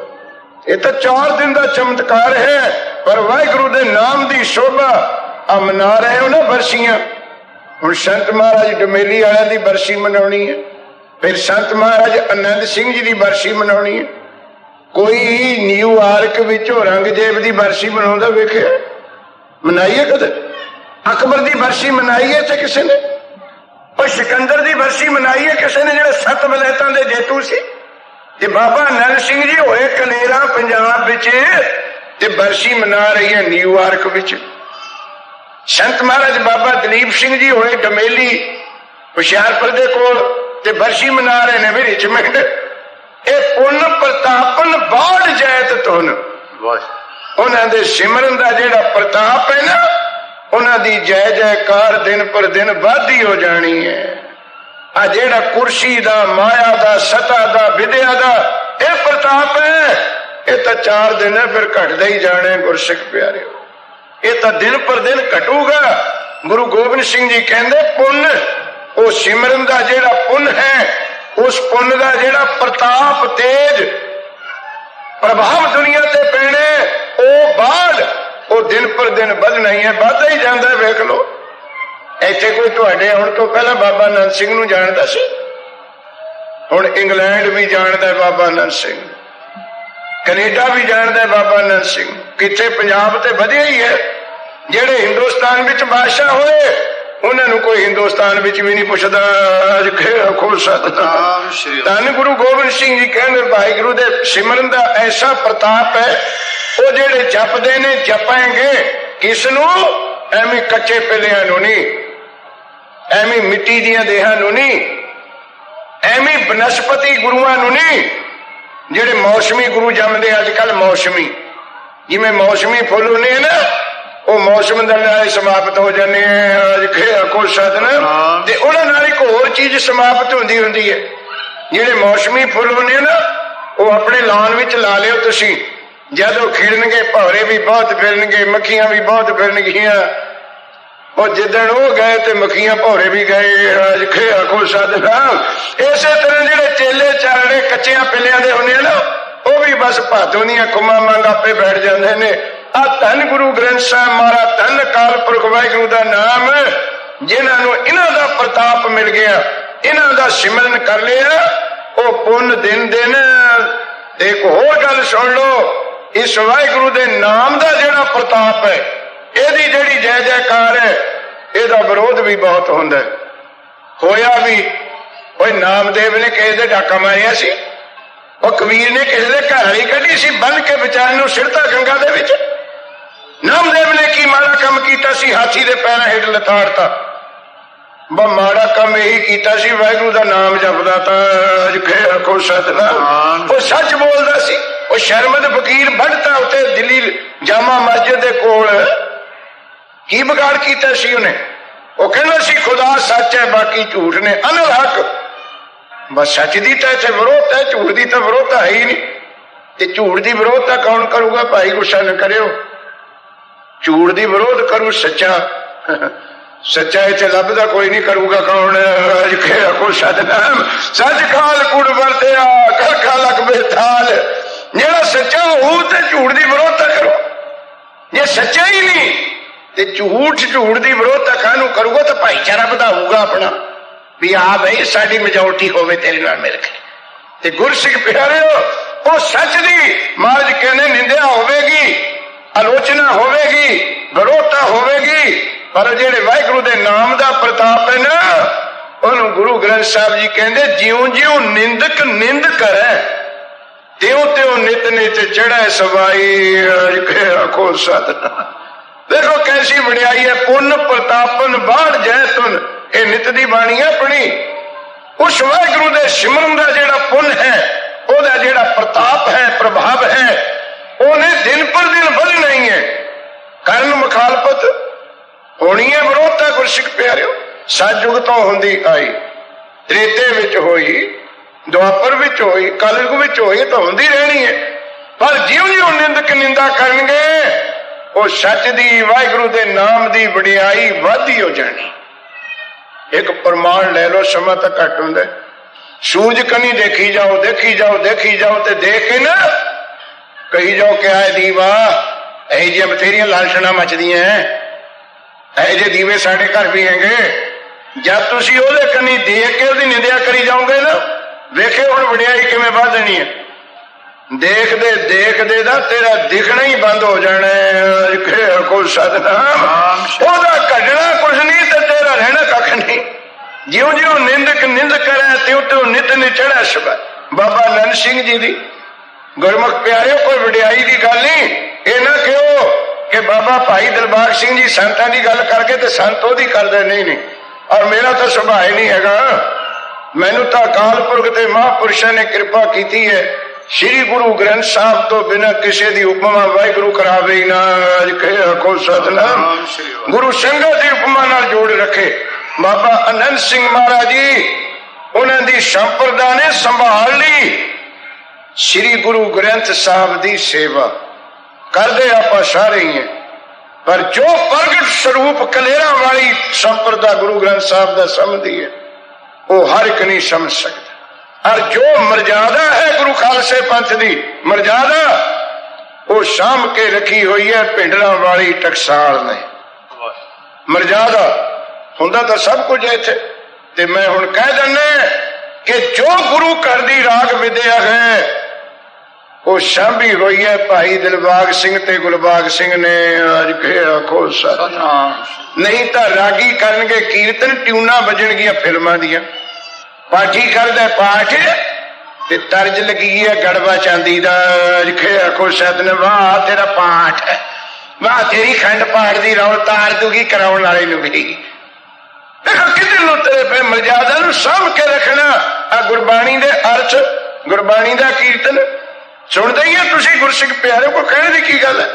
ਇਹ ਤਾਂ 4 ਦਿਨ ਦਾ ਚਮਤਕਾਰ ਹੈ। ਪਰ ਵਾਹਿਗੁਰੂ ਦੇ ਨਾਮ ਦੀ ਸ਼ੋਭਾ ਆ ਮਨਾ ਰਹੇ ਹੋ ਨਾ ਬਰਸੀਆਂ। ਹੁਣ ਸੰਤ ਮਹਾਰਾਜ ਡਮੇਲੀ ਵਾਲਿਆਂ ਦੀ ਬਰਸੀ ਮਨਾਉਣੀ ਹੈ, ਫਿਰ ਸੰਤ ਮਹਾਰਾਜ ਆਨੰਦ ਸਿੰਘ ਜੀ ਦੀ ਬਰਸੀ ਮਨਾਉਣੀ ਹੈ। ਕੋਈ ਨਿਊਯਾਰਕ ਵਿੱਚ ਔਰੰਗਜ਼ੇਬ ਦੀ ਬਰਸੀ ਮਨਾਉਂਦਾ ਵੇਖਿਆ? ਮਨਾਈਏ ਕਦੇ? ਅਕਬਰ ਦੀ ਬਰਸੀ ਮਨਾਈਏ ਤੇ ਕਿਸੇ ਨੇ? ਉਹ ਸਿਕੰਦਰ ਦੀ ਬਰਸੀ ਮਨਾਈਏ ਕਿਸੇ ਨੇ, ਜਿਹੜੇ 7 ਵਲੈਤਾਂ ਦੇ ਜੇਤੂ ਸੀ? ਤੇ ਬਾਬਾ ਆਨੰਦ ਸਿੰਘ ਜੀ ਹੋਏ ਕਲੇਰਾ ਪੰਜਾਬ ਵਿੱਚ ਤੇ ਬਰਸੀ ਮਨਾ ਰਹੀ ਹੈ ਨਿਊਯਾਰਕ ਵਿੱਚ। ਸੰਤ ਮਹਾਰਾਜ ਬਾਬਾ ਦਲੀਪ ਸਿੰਘ ਜੀ ਹੋਏ ਡਮੇਲੀ ਹੁਸ਼ਿਆਰਪੁਰ ਦੇ ਕੋਲ ਤੇ ਬਰਸੀ ਮਨਾ ਰਹੇ ਨੇ ਵੀ ਰਿਚਮੈਂਡ। ਇਹ ਪੁੰਨ ਪ੍ਰਤਾਪਨ ਬਾੜ ਜੈਤ ਧੁਨ। ਉਹਨਾਂ ਦੇ ਸਿਮਰਨ ਦਾ ਜਿਹੜਾ ਪ੍ਰਤਾਪ ਹੈ ਨਾ, ਉਹਨਾਂ ਦੀ ਜੈ ਜੈਕਾਰ ਦਿਨ ਪਰ ਦਿਨ ਵੱਧਦੀ ਹੋ ਜਾਣੀ ਹੈ। ਆ ਜਿਹੜਾ ਕੁਰਸੀ ਦਾ, ਮਾਇਆ ਦਾ, ਸਤਾ ਦਾ, ਵਿਦਿਆ ਦਾ ਇਹ ਪ੍ਰਤਾਪ ਹੈ, ये तो 4 दिन है, फिर घटदा ही जाना है गुरसिख प्यारे। ये तो दिन पर दिन घटूगा। गुरु गोबिंद सिंह जी कहते पुण्य वो सिमरन का जेड़ा पुण्य है, उस पुण्य का जेड़ा प्रताप तेज प्रभाव दुनिया ते पैने वो बाढ़ वो दिन पर दिन बधना ही है, बढ़ता ही जाता है। वेख लो इत्थे कोई तुहाडे आउण तो पहला बाबा नंद सिंह नूं जानदा सी, हुण इंग्लैंड भी जानदा है बाबा नंद सिंह, कनेडा भी जानदा है बाबा नंद सिंह। किथे पंजाब ते वधिया ही है। जेड़े हिंदुस्तान विच बादशाह होए उन्होंने कोई हिंदुस्तान विच भी नहीं पुछदा। धन गुरु गोबिंद सिंह जी कहते वाहिगुरु दे सिमरन दा ऐसा प्रताप है, वो जेड़े जपदे ने जपाएंगे किसनू? एवं कच्चे पिलियां नूं नहीं, एवं मिट्टी दियां देहां नूं नहीं, एवं बनस्पति गुरुआं नूं नहीं। जेड़े मौसमी गुरु जमदे अजकल मौसमी, जिवें मौसमी फुल हुंदे ना, वो मौसम दे समाप्त हो जाने आखो सतनाम ते उहनां नाल एक होर चीज समाप्त हुंदी हुंदी है। जेड़े मौसमी फुल हुंदे ना वो अपने लॉन विच ला लिओ तुसीं, जदों खिड़नगे भौरे भी बहुत फिरनगे, मक्खियां भी बहुत फिरनगियां। और जिदण वो गए तो मक्खियां भौरे भी गए। आखो सतनाम। इसे तरह जेड़े चेले चालने कच्चियां पिलियां दे हुंदे ना, वो भी बस भादों दीयां खुम्मां मंग आपे बैठ जांदे ने। आ धन गुरु ग्रंथ साहब महाराज, धन अकाल पुरख वाहिगुरु दा नाम, जिन्होंने इन्हां दा प्रताप मिल गया, इन्हां दा सिमरन कर लिया, वो पुण्य दिन दिन। एक होर गल सुन लो, इस वाहिगुरु दे नाम दा जिहड़ा प्रताप है, इहदी जिहड़ी जय जयकार है, इहदा विरोध भी बहुत हुंदा है। होया भी ओए नामदेव ने किसे दे डाका मारिया सी, और कबीर ने किसे दे घर वाली कढ़ी सी, बन के बेचारे नूं सिरता गंगा दे विच। नामदेव ने की माड़ा काम कीता सी, हाथी दे पैरां हेठ लताड़ता। माड़ा काम यही कीता सी, वाहिगुरु दा नाम जपदा तां आखो सतनाम। वो सच बोलदा सी। वो शर्मद फकीर बढ़ता उत्ते दिल्ली जामा मस्जिद दे कोल की बिगाड़ कीता सी उन्हें? वो कहना सी खुदा सच है बाकी झूठ ने अनल हक। बस सच दी तो इत्थे विरोध है, झूठ दी तो विरोधता है ही नहीं। ते झूठ दी विरोधता कौन करूगा? भाई गुस्सा न करियो, झूठ दी विरोध करू सच्चा। सच्चा इत्थे लभदा कोई नहीं, करूगा कौन? आखो सतनाम। सच खाल कुड़ वरत्या करखा लग बेताल। जेड़ा सच्चा हो ते झूठ दी विरोधता करो। जे सच्चा ही नहीं ते झूठ दी विरोधता कानू करूगा तो भाईचारा बढ़ाऊगा अपना भी आ भाई साडी मेजोरिटी होवे तेरे नाल मिल के। ते गुरसिख प्यारिओ, वो सच दी महाराज कहने निंदिया होवेगी, आलोचना होवेगी, विरोधता होवेगी, पर जेड़े वाहिगुरु दे नाम दा प्रताप है ना, उन्होंने गुरु ग्रंथ साहब जी कहते ज्यों ज्यों निंदक निंद करे त्यों त्यों नित नित चढ़े सवाई। आखो सतनाम। देखो कैसी वड्याई है। पुन प्रतापन बाढ़ जैतुन, ये नित दी बाणी है अपनी। उस वाहिगुरु दे सिमरन दा जेड़ा पुन है, ओदा जेड़ा प्रताप है, प्रभाव है, उन्हें दिन पर दिन बढ़ना ही है। कारण मुखालफत होनी है, विरोधता गुरसिख प्यारिओ सतयुग तो होंदी आई, त्रेते विच होई, द्वापर विच होई, कलयुग विच होई, तो होंदी रहनी है। पर जिउं जिउं निंदक निंदा करनगे, वो सच दी वाहिगुरु दे नाम दी वडियाई वधदी हो जानी। एक प्रमाण ले लो, समा तो घट हुंदा। सूरज कनी देखी जाओ, देखी जाओ, देखी जाओ, ते देख के ना कही जाओ कि आए दीवा यही जी बथेरियां लालटना मचदियां हैं, यही जे दीवे साढ़े घर भी हैंगे। जब तुसी ओदे कनी देख के ओदी निंदिया करी जाओगे ना, वेखे हुण वडियाई किवें वधनी है। देखदे देखदे दा तेरा दिखना ही बंद हो जाना है। आखो सतनाम। ओदा घटना कुछ नहीं ते तेरा रहना कख नहीं। ज्यों ज्यों निंदक निंद करे त्यों त्यों नित नित चढ़े सवा। बाबा नंद सिंह जी दी गुरमुख प्यारे, कोई वडियाई की गल नहीं। ये ना कहो कि बाबा भाई दिलबाग सिंह जी संतां की गल करके तो संत ओदी करदे नहीं। और मेरा तो सुभाव नहीं हैगा। मैनू तो अकाल पुरख ते महापुरुषों ने कृपा की है। श्री गुरु ग्रंथ साहब तो बिना किसी की उपमा वाहिगुरु करावे ही ना। आखो सतनाम। गुरु संगत की उपमा नाल जोड़ रखे। बाबा आनंद सिंह महाराज जी उन्होंने संप्रदा ने संभाल ली। ਸ੍ਰੀ ਗੁਰੂ ਗ੍ਰੰਥ ਸਾਹਿਬ ਦੀ ਸੇਵਾ ਕਰਦੇ ਆਪਾਂ ਸਾਰੇ ਹੀ ਹੈ, ਪਰ ਜੋ ਪ੍ਰਗਟ ਸਰੂਪ ਕਲੇਰਾਂ ਵਾਲੀ ਸੰਪਰਦਾ ਗੁਰੂ ਗ੍ਰੰਥ ਸਾਹਿਬ ਦਾ ਸਮਝਦੀ ਹੈ ਉਹ ਹਰ ਇੱਕ ਨਹੀਂ ਸਮਝ ਸਕਦਾ। ਔਰ ਜੋ ਮਰਜ਼ਾਦਾ ਹੈ ਗੁਰੂ ਖਾਲਸੇ ਪੰਥ ਦੀ ਮਰਜ਼ਾਦਾ ਉਹ ਸਾਂਭ ਕੇ ਰੱਖੀ ਹੋਈ ਹੈ ਭਿੰਡਰਾਂ ਵਾਲੀ ਟਕਸਾਲ ਨੇ। ਮਰਜ਼ਾਦਾ ਹੁੰਦਾ ਤਾਂ ਸਭ ਕੁਝ ਹੈ ਇੱਥੇ, ਤੇ ਮੈਂ ਹੁਣ ਕਹਿ ਦਿੰਦਾ ਕਿ ਜੋ ਗੁਰੂ ਘਰ ਦੀ ਰਾਗ ਵਿਦਿਆ ਹੈ ਉਹ ਸਾਂਭੀ ਹੋਈ ਹੈ ਭਾਈ ਦਿਲਬਾਗ ਸਿੰਘ ਤੇ ਗੁਲਬਾਗ ਸਿੰਘ ਨੇ। ਅੱਜ ਕੇ ਆਖੋ ਸਤਨਾਮ। ਨਹੀਂ ਤਾਂ ਰਾਗੀ ਕਰਨਗੇ ਕੀਰਤਨ, ਟਿਊਨਾਂ ਵੱਜਣਗੀਆਂ ਫਿਲਮਾਂ ਦੀਆਂ, ਪਾਠੀ ਕਰਦਾ ਪਾਠ ਤੇ ਤਰਜ ਲੱਗੀ ਹੈ ਗੜਵਾ ਚਾਂਦੀ ਦਾ। ਅੱਜ ਕੇ ਆਖੋ ਸਤਨਾਮ। ਵਾਹ ਤੇਰਾ ਪਾਠ ਹੈ, ਵਾਹ ਤੇਰੀ ਖੰਡ ਪਾਠ ਦੀ ਰੌਲ ਤਾਰ ਦੂਗੀ ਕਰਾਉਣ ਵਾਲੇ ਨੂੰ ਵੀ। ਦੇਖੋ ਕਿਤੇ ਨੂੰ ਤੇਰੇ ਪੈ ਮਰਜ਼ਾਦਾ ਨੂੰ ਸਾਂਭ ਕੇ ਰੱਖਣਾ। ਆ ਗੁਰਬਾਣੀ ਦੇ ਅਰਥ, ਗੁਰਬਾਣੀ ਦਾ ਕੀਰਤਨ ਸੁਣਦੇ ਹੀ ਆ ਤੁਸੀਂ। ਗੁਰਸਿੱਖ ਪਿਆਰੇ ਕੋ ਕਹਿਣ ਦੀ ਕੀ ਗੱਲ ਹੈ?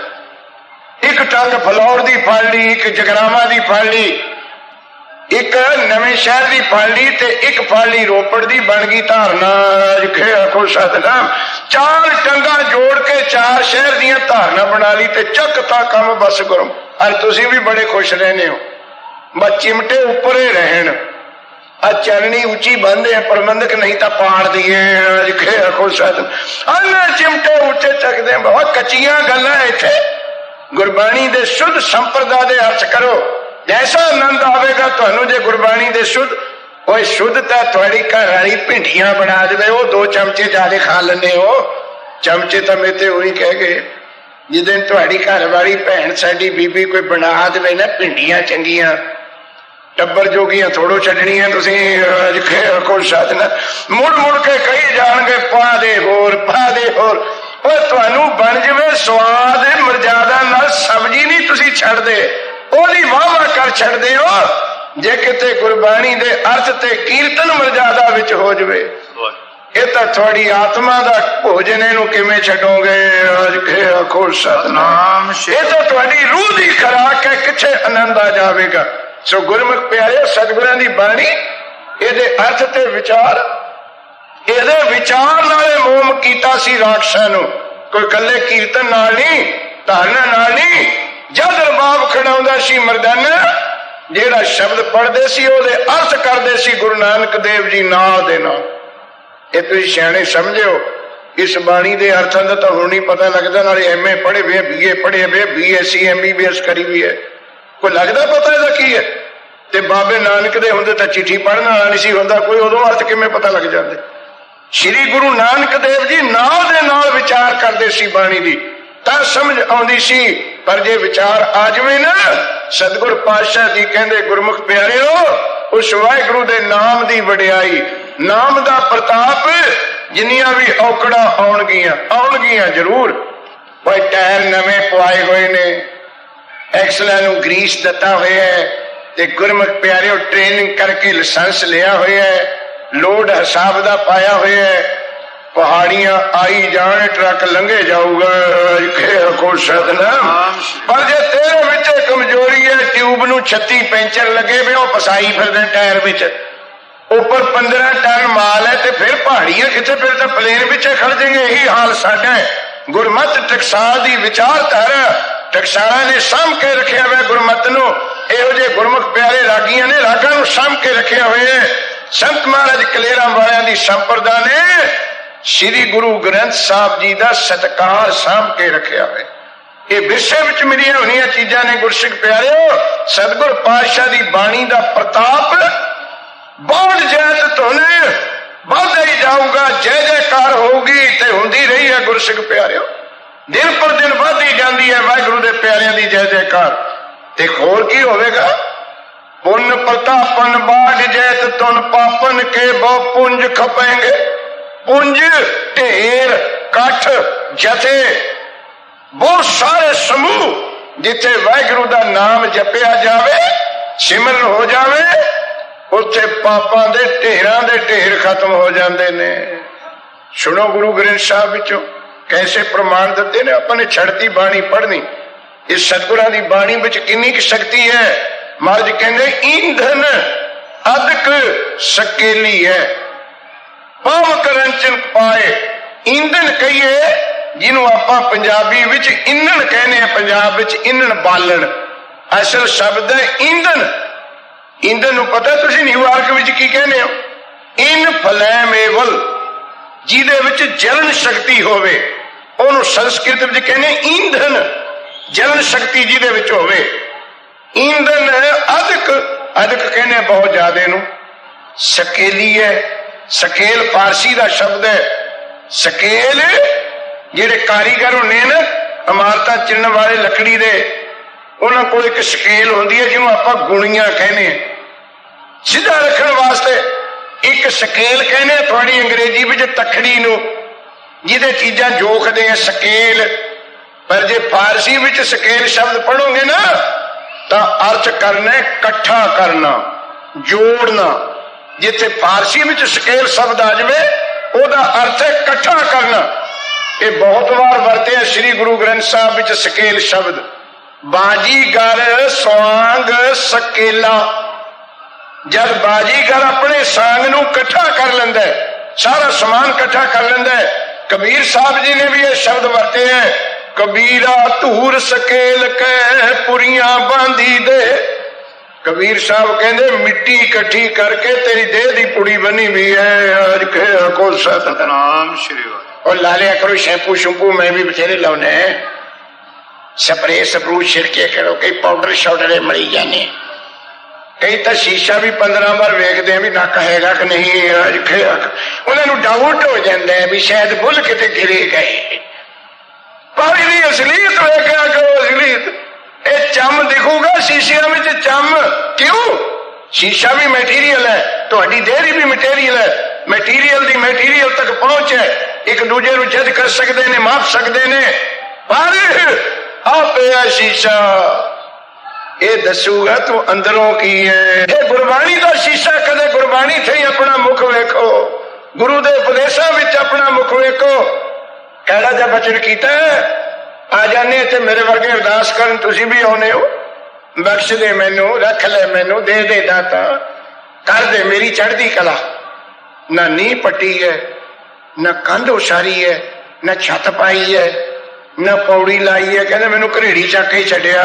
ਇੱਕ ਟੰਗ ਫਲੌਰ ਦੀ ਫੜ ਲਈ, ਇੱਕ ਜਗਰਾਵਾਂ ਦੀ ਫੜ ਲਈ, ਇੱਕ ਨਵੇਂ ਸ਼ਹਿਰ ਦੀ ਫੜ ਲਈ ਤੇ ਇੱਕ ਫੜ ਲਈ ਰੋਪੜ ਦੀ, ਬਣ ਗਈ ਧਾਰਨਾ। ਜਿੱਥੇ ਆਖੋ ਸਤਨਾਮ। ਚਾਰ ਟੰਗਾਂ ਜੋੜ ਕੇ ਚਾਰ ਸ਼ਹਿਰ ਦੀਆਂ ਧਾਰਨਾ ਬਣਾ ਲਈ ਤੇ ਚੱਕਤਾ ਕੰਮ ਬਸ ਕਰੋ। ਅੱਜ ਤੁਸੀਂ ਵੀ ਬੜੇ ਖੁਸ਼ ਰਹਿੰਦੇ ਹੋ, ਬਸ ਚਿਮਟੇ ਉੱਪਰ ਹੀ ਰਹਿਣ। ਆ ਚਰਣੀ ਉੱਚੀ ਬੰਦੇ ਆ ਪ੍ਰਬੰਧਕ, ਨਹੀਂ ਤਾਂ ਪਾੜ ਦੀਏ। ਜਿੱਥੇ ਆਖੋ ਸਤਨਾਮ। ਚਿਮਟੇ ਉੱਚੇ ਚੱਕਦੇ ਬਹੁਤ ਕੱਚੀਆਂ ਗੱਲਾਂ ਇੱਥੇ। ਗੁਰਬਾਣੀ ਦੇ ਸ਼ੁੱਧ ਸੰਪਰਦਾ ਦੇ ਅਰਥ ਕਰੋ, ਜੈਸਾ ਆਨੰਦ ਆਵੇਗਾ ਤੁਹਾਨੂੰ ਜੇ ਗੁਰਬਾਣੀ ਦੇ ਸ਼ੁੱਧ। ਉਹ ਸ਼ੁੱਧ ਤਾਂ ਤੁਹਾਡੀ ਘਰ ਵਾਲੀ ਭਿੰਡੀਆਂ ਬਣਾ ਦੇਵੇ, ਉਹ 2 ਚਮਚੇ ਜ਼ਿਆਦਾ ਖਾ ਲੈਂਦੇ ਹੋ। ਚਮਚੇ ਤਾਂ ਮੇਰੇ ਤੇ ਉਹੀ ਕਹਿ ਗਏ, ਜਿੱਦਣ ਤੁਹਾਡੀ ਘਰ ਵਾਲੀ ਭੈਣ ਸਾਡੀ ਬੀਬੀ ਕੋਈ ਬਣਾ ਦੇਵੇ ਨਾ ਭਿੰਡੀਆਂ ਚੰਗੀਆਂ, ਟੱਬਰ ਜੋਗੀਆਂ ਥੋੜੋ ਛੱਡਣੀਆਂ ਤੁਸੀਂ। ਕੋਈ ਸਾਧ ਨਾ ਮੁੜ ਮੁੜ ਕੇ ਕਹੀ ਜਾਣਗੇ ਪਾ ਦੇ ਹੋਰ, ਪਾ ਦੇ ਹੋਰ। ਉਹ ਤੁਹਾਨੂੰ ਬਣ ਜਵੇ ਸਵਾਦ ਮਰਜ਼ਾਦਾ ਨਾਲ ਸਬਜ਼ੀ ਨਹੀਂ ਤੁਸੀਂ ਛੱਡਦੇ, ਉਹਦੀ ਵਾਹ ਕਰ ਛੱਡਦੇ ਹੋ। ਜੇ ਕਿਤੇ ਗੁਰਬਾਣੀ ਦੇ ਅਰਥ ਤੇ ਕੀਰਤਨ ਮਰਜ਼ਾਦਾ ਵਿੱਚ ਹੋ ਜਵੇ, ਇਹ ਤਾਂ ਤੁਹਾਡੀ ਆਤਮਾ ਦਾ ਭੋਜਨ, ਇਹਨੂੰ ਕਿਵੇਂ ਛੱਡੋਗੇ? ਆਖੋ ਸਤਨਾਮ। ਇਹ ਤਾਂ ਤੁਹਾਡੀ ਰੂਹ ਦੀ ਖੁਰਾਕ ਹੈ, ਕਿੱਥੇ ਆਨੰਦ ਆ ਜਾਵੇਗਾ। ਸੋ ਗੁਰਮੁਖ ਪਿਆਰੇ, ਸਤਿਗੁਰਾਂ ਦੀ ਬਾਣੀ, ਇਹਦੇ ਅਰਥ ਤੇ ਵਿਚਾਰ, ਇਹਦੇ ਵਿਚਾਰ ਨਾਲੇ ਮੋਮ ਕੀਤਾ ਸੀ ਰਾਖਸ਼ਾਂ ਨੂੰ। ਕੋਈ ਕੱਲੇ ਕੀਰਤਨ ਨਾਲ ਨਹੀਂ, ਧਾਰਨਾ ਨਾਲ ਨਹੀਂ। ਜਦ ਰਬਾਬ ਖੜਾਉਂਦਾ ਸੀ ਮਰਦਾਨਾ, ਜਿਹੜਾ ਸ਼ਬਦ ਪੜ੍ਹਦੇ ਸੀ ਉਹਦੇ ਅਰਥ ਕਰਦੇ ਸੀ ਗੁਰੂ ਨਾਨਕ ਦੇਵ ਜੀ ਨਾਂ ਦੇ ਨਾਲ। ਇਹ ਤੁਸੀਂ ਸਿਆਣੇ ਸਮਝਿਓ, ਇਸ ਬਾਣੀ ਦੇ ਅਰਥਾਂ ਦਾ ਤਾਂ ਹੁਣ ਨਹੀਂ ਪਤਾ ਲੱਗਦਾ। ਨਾਲੇ MA ਪੜ੍ਹੇ ਵੇ, BA ਪੜ੍ਹੇ ਵੇ, BSc MBBS ਕਰੀ ਵੀ ਹੈ, ਕੋਈ ਲੱਗਦਾ ਪਤਾ ਇਹਦਾ ਕੀ ਹੈ? ਤੇ ਬਾਬੇ ਨਾਨਕ ਦੇ ਹੁੰਦੇ ਤਾਂ ਚਿੱਠੀ ਪੜ੍ਹਨ ਵਾਲਾ ਨਹੀਂ ਸੀ ਹੁੰਦਾ ਕੋਈ, ਉਦੋਂ ਅਰਥ ਕਿਵੇਂ ਪਤਾ ਲੱਗ ਜਾਂਦੇ? ਸ਼੍ਰੀ ਗੁਰੂ ਨਾਨਕ ਦੇਵ ਜੀ ਨਾਂ ਦੇ ਨਾਲ ਵਿਚਾਰ ਕਰਦੇ ਸੀ ਬਾਣੀ ਦੀ, ਤਾਂ ਸਮਝ ਆਉਂਦੀ ਸੀ। ਪਰ ਜੇ ਵਿਚਾਰ ਆ ਜਾਵੇ ਨਾ, ਸਤਿਗੁਰ ਪਾਤਸ਼ਾਹ ਜੀ ਕਹਿੰਦੇ ਗੁਰਮੁਖ ਪਿਆਰਿਓ, ਉਸ ਵਾਹਿਗੁਰੂ ਦੇ ਨਾਮ ਦੀ ਵਡਿਆਈ, ਨਾਮ ਦਾ ਪ੍ਰਤਾਪ, ਜਿੰਨੀਆਂ ਵੀ ਔਕੜਾਂ ਆਉਣਗੀਆਂ ਜ਼ਰੂਰ। ਕੋਈ ਟਾਇਰ ਨਵੇਂ ਪਵਾਏ ਹੋਏ ਨੇ, ਐਕਸਲਾਂ ਨੂੰ ਗਰੀਸ ਦਿੱਤਾ ਹੋਇਆ ਹੈ, ਤੇ ਗੁਰਮੁਖ ਪਿਆਰਿਓ ਟ੍ਰੇਨਿੰਗ ਕਰਕੇ ਲਾਇਸੈਂਸ ਲਿਆ ਹੋਇਆ ਹੈ, ਲੋਡ ਹਿਸਾਬ ਦਾ ਪਾਇਆ ਹੋਇਆ ਹੈ। ਪਹਾੜੀਆਂ ਆਈ ਜਾਣ, ਟਰੱਕ ਲੰਘੇ ਜਾਊਗਾ। ਪਰ ਜੇ ਤੇਰੇ ਵਿੱਚ ਕਮਜ਼ੋਰੀ ਹੈ, ਟਿਊਬ ਨੂੰ 36 ਪੈਂਚਰ ਲੱਗੇ ਵੇ, ਉਹ ਫਸਾਈ ਫਿਰਦੇ ਟਾਇਰ ਵਿੱਚ, ਉੱਪਰ 15 ਟਨ ਮਾਲ ਹੈ, ਤੇ ਫਿਰ ਪਹਾੜੀਆਂ ਕਿੱਥੇ? ਫਿਰ ਤਾਂ ਪਲੇਨ ਵਿੱਚ ਖੜ ਜਾਏਗੇ। ਇਹੀ ਹਾਲ ਸਾਡਾ ਹੈ। ਗੁਰਮਤਿ ਟਕਸਾਲ ਦੀ ਵਿਚਾਰਧਾਰਾ ਟਕਸਾਲਾਂ ਨੇ ਸਾਂਭ ਕੇ ਰੱਖਿਆ ਹੋਇਆ ਗੁਰਮਤਿ ਨੂੰ। ਇਹੋ ਜਿਹੇ ਗੁਰਮੁਖ ਪਿਆਰੇ ਰਾਗੀਆਂ ਨੇ ਰਾਗਾਂ ਨੂੰ ਸਾਂਭ ਕੇ ਰੱਖਿਆ ਹੋਇਆ। ਸੰਤ ਮਹਾਰਾਜ ਕਲੇਰਾਂ ਵਾਲਿਆਂ ਦੀ ਸੰਪਰਦਾ ਨੇ ਸ੍ਰੀ ਗੁਰੂ ਗ੍ਰੰਥ ਸਾਹਿਬ ਜੀ ਦਾ ਸਤਿਕਾਰ ਸਾਂਭ ਕੇ ਰੱਖਿਆ ਹੋਇਆ। ਇਹ ਵਿਰਸੇ ਵਿੱਚ ਮਿਲੀਆਂ ਹੋਈਆਂ ਚੀਜ਼ਾਂ ਨੇ ਗੁਰਸਿੱਖ ਪਿਆਰਿਓ। ਸਤਿਗੁਰ ਪਾਤਸ਼ਾਹ ਦੀ ਬਾਣੀ ਦਾ ਪ੍ਰਤਾਪ ਬਹੁਤ ਜ਼ਿਆਦਾ ਧੁਨੇ ਵੱਧਦਾ ਹੀ ਜਾਊਗਾ। ਜੈ ਜੈਕਾਰ ਹੋਊਗੀ ਤੇ ਹੁੰਦੀ ਰਹੀ ਹੈ ਗੁਰਸਿੱਖ ਪਿਆਰਿਓ, ਦਿਨ ਪਰ ਦਿਨ ਵੱਧਦੀ ਜਾਂਦੀ ਹੈ ਵਾਹਿਗੁਰੂ ਦੇ ਪਿਆਰਿਆਂ ਦੀ ਜੈ ਜੈਕਾਰ। ਤੇ ਹੋਰ ਕੀ ਹੋਵੇਗਾ? ਪੁੰਨ ਪ੍ਰਤਾਪਨ ਬਾਗ ਜੈਤ ਤੁਨ ਪਾਪਨ ਕੇ ਬਹੁ ਪੁੰਜ ਖਪੇਂਗੇ। ਪੁੰਜ ਢੇਰ, ਇਕੱਠ, ਜਥੇ, ਬਹੁਤ ਸਾਰੇ ਸਮੂਹ ਜਿੱਥੇ ਵਾਹਿਗੁਰੂ ਦਾ ਨਾਮ ਜਪਿਆ ਜਾਵੇ, ਸਿਮਰਨ ਹੋ ਜਾਵੇ, ਉੱਥੇ ਪਾਪਾਂ ਦੇ ਢੇਰਾਂ ਦੇ ਢੇਰ ਖਤਮ ਹੋ ਜਾਂਦੇ ਨੇ। ਸੁਣੋ ਗੁਰੂ ਗ੍ਰੰਥ ਸਾਹਿਬ ਵਿੱਚੋਂ ਕੈਸੇ ਪ੍ਰਮਾਣ ਦਿੱਤੇ ਨੇ। ਆਪਾਂ ਨੇ ਛੱਡਤੀ ਬਾਣੀ ਪੜ੍ਹਨੀ। ਇਸ ਸਤਿਗੁਰਾਂ ਦੀ ਬਾਣੀ ਵਿੱਚ ਕਿੰਨੀ ਕੁ ਸ਼ਕਤੀ ਹੈ। ਮਹਾਰਾਜ ਕਹਿੰਦੇ ਈਂਧਨ ਅਦਕ ਸਕੇਲੀ ਹੈ, ਪਾਵਕ ਰੰਚਨ ਪਾਏ। ਈਂਧਨ ਕਹੀਏ, ਜਿਹਨੂੰ ਆਪਾਂ ਪੰਜਾਬੀ ਵਿੱਚ ਇੰਨਣ ਕਹਿੰਦੇ ਆ, ਪੰਜਾਬ ਵਿੱਚ ਇੰਨਣ ਬਾਲਣ, ਅਸਲ ਸ਼ਬਦ ਹੈ ਈਂਧਨ। ਈਂਧਨ ਨੂੰ ਪਤਾ ਤੁਸੀਂ ਨਿਊਯਾਰਕ ਵਿੱਚ ਕੀ ਕਹਿੰਦੇ ਹੋ? ਇਨਫਲੇਮੇਬਲ, ਜਿਹਦੇ ਵਿੱਚ ਜਲਨ ਸ਼ਕਤੀ ਹੋਵੇ, ਉਹਨੂੰ ਸੰਸਕ੍ਰਿਤ ਵਿੱਚ ਕਹਿੰਦੇ ਈਂਧਨ। ਜਲਨ ਸ਼ਕਤੀ ਜਿਹਦੇ ਵਿੱਚ ਹੋਵੇ। ਈਂਧਨ ਅਧਿਕ, ਅਧਿਕ ਕਹਿੰਦੇ ਬਹੁਤ ਜ਼ਿਆਦਾ ਨੂੰ। ਸਕੇਲੀ ਹੈ, ਸਕੇਲ ਪਾਰਸੀ ਦਾ ਸ਼ਬਦ ਹੈ। ਸਕੇਲ ਜਿਹੜੇ ਕਾਰੀਗਰ ਹੁੰਦੇ ਨੇ ਇਮਾਰਤਾਂ ਚਿਣਨ ਵਾਲੇ ਲੱਕੜੀ ਦੇ, ਉਹਨਾਂ ਕੋਲ ਇੱਕ ਸਕੇਲ ਹੁੰਦੀ ਹੈ ਜਿਹਨੂੰ ਆਪਾਂ ਗੁਣੀਆਂ ਕਹਿੰਦੇ ਆ। ਸਿੱਧਾ ਰੱਖਣ ਵਾਸਤੇ ਇੱਕ ਸਕੇਲ ਕਹਿੰਦੇ ਆ। ਤੁਹਾਡੀ ਅੰਗਰੇਜ਼ੀ ਵਿੱਚ ਤਖੜੀ ਨੂੰ, ਜਿਹਦੇ ਚੀਜ਼ਾਂ ਜੋਖਦੇ ਆ, ਸਕੇਲ। ਪਰ ਜੇ ਫਾਰਸੀ ਵਿੱਚ ਸਕੇਲ ਸ਼ਬਦ ਪੜੋਗੇ ਨਾ ਤਾਂ ਅਰਥ ਕਰਨਾ ਇਕੱਠਾ ਕਰਨਾ, ਜੋੜਨਾ। ਜਿੱਥੇ ਫਾਰਸੀ ਵਿੱਚ ਸਕੇਲ ਸ਼ਬਦ ਆ ਜਾਵੇ ਉਹਦਾ ਅਰਥ ਹੈ ਇਕੱਠਾ ਕਰਨਾ। ਇਹ ਬਹੁਤ ਵਾਰ ਵਰਤਿਆ ਸ੍ਰੀ ਗੁਰੂ ਗ੍ਰੰਥ ਸਾਹਿਬ ਵਿੱਚ ਸਕੇਲ ਸ਼ਬਦ। ਬਾਜੀਗਰ ਸਵਾਂਗ ਸਕੇਲਾ। ਜਦ ਬਾਜੀਗਰ ਆਪਣੇ ਸਾਂਗ ਨੂੰ ਇਕੱਠਾ ਕਰ ਲੈਂਦਾ, ਸਾਰਾ ਸਮਾਨ ਇਕੱਠਾ ਕਰ ਲੈਂਦਾ। ਕਬੀਰ ਸਾਹਿਬ ਜੀ ਨੇ ਵੀ ਇਹ ਸ਼ਬਦ ਵਰਤੇ ਹੈ, ਕਬੀਰਾ ਧੂਰ ਸਕੇਲ ਕੈ ਪੁਰੀਆਂ ਬਾਂਧੀ ਦੇ। ਕਬੀਰ ਸਾਹਿਬ ਕਹਿੰਦੇ ਮਿੱਟੀ ਇਕੱਠੀ ਕਰਕੇ ਤੇਰੀ ਦੇਹ ਦੀ ਪੁੜੀ ਬਣੀ ਵੀ ਹੈ। ਅੱਜ ਕੋ ਸਤਨਾਮ ਸ਼੍ਰੀ ਵਾਹਿਗੁਰੂ। और लालिया करो शैम्पू शैम्पू मैं भी बथेरे लाने, स्प्रे स्प्रू छिड़के करो, कई पाउडर शाउडर मरी जाने, कई तो शीशा भी 15 बार वेखते हैं भी नक हैगा कि नहीं। उन्होंने डाउट हो जाता है भी शायद बुल किते गिरे गए। पर इहदी असलीयत वेख्या करो, असलीयत ये चम दिखूगा शीशिया में। चम क्यों? शीशा भी मैटीरियल है, तुहाडी देहरी भी मैटीरियल है। मैटीरियल दी मैटीरियल तक पहुंच है, एक दूजे ਨੂੰ जज कर सकते ने, माप सकते ने। पर आ पिया शीशा, ये दसूगा तू अंदरों की है। ये गुरबाणी का शीशा, कदे गुरबाणी थी अपना मुख वेखो, गुरु दे उपदेशों विच अपना मुख वेखो। कहड़ा जा बचन कीता आ जाने ते मेरे वर्गे अरदास करन, तुसी भी आने हो। बख्श दे मैनू, रख ले मैनू, दे दे दाता, कर दे मेरी चढ़दी कला। ना नींह पट्टी है, न कंध उसारी है, न छत पाई है, न पौड़ी लाई है। कहते मैनू घरेड़ी चक के छड्या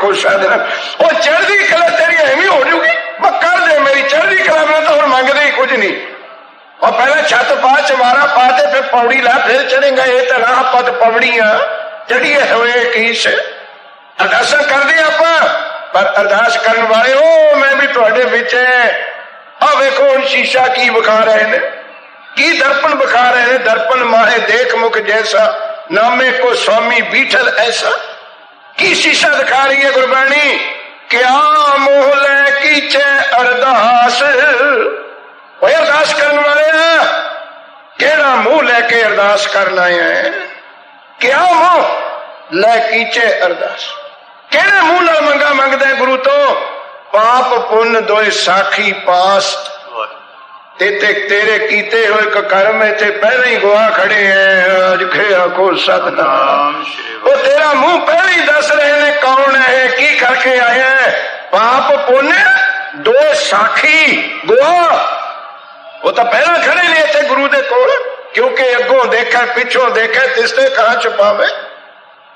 को साधना। वो चढ़दी कला तेरी एवं हो जूगी, कर दे मेरी चढ़दी कला। मैं तो हम मंगते ही कुछ नहीं। और पहले छत पा, चवारा पा दे, फिर पौड़ी ला, फिर चढ़ेगा। ये तो राह पद पवड़ियां चढ़िए हुए कीस। अरदासां करदे आपां, पर अरदास करन वाले ओ मैं भी तुहाडे विच है। आ वेखो हुण शीशा की विखा रहे ने, की दर्पण विखा रहे हैं। दर्पण माहे देख मुख जैसा, नामे को स्वामी बीठल ऐसा। की शीशा दिखा रही है गुरबाणी? क्या मोह ले कीचे अरदास। अरदास करने वाले हैं, केड़ा मुंह लेके अरदास करना है? क्या मोह ले कीचे अरदास, केड़े मुंह नाल मंगा मंगदा गुरु तो? पाप पुण्य दोए साखी पास, तेरे कीते हुए कर्म इतने पहले ही गुआ खड़े हैं। अज आखो सतनाम। वो तेरा मुंह पहले ही दस रहे ने कौन है, की करके आए हैं। पाप पुण्य दो साखी गुआ, वो तो पहला खड़े ने इतने गुरु दे कोल, क्योंकि अगों देखा पिछों देखा तिसते कहां छुपावे।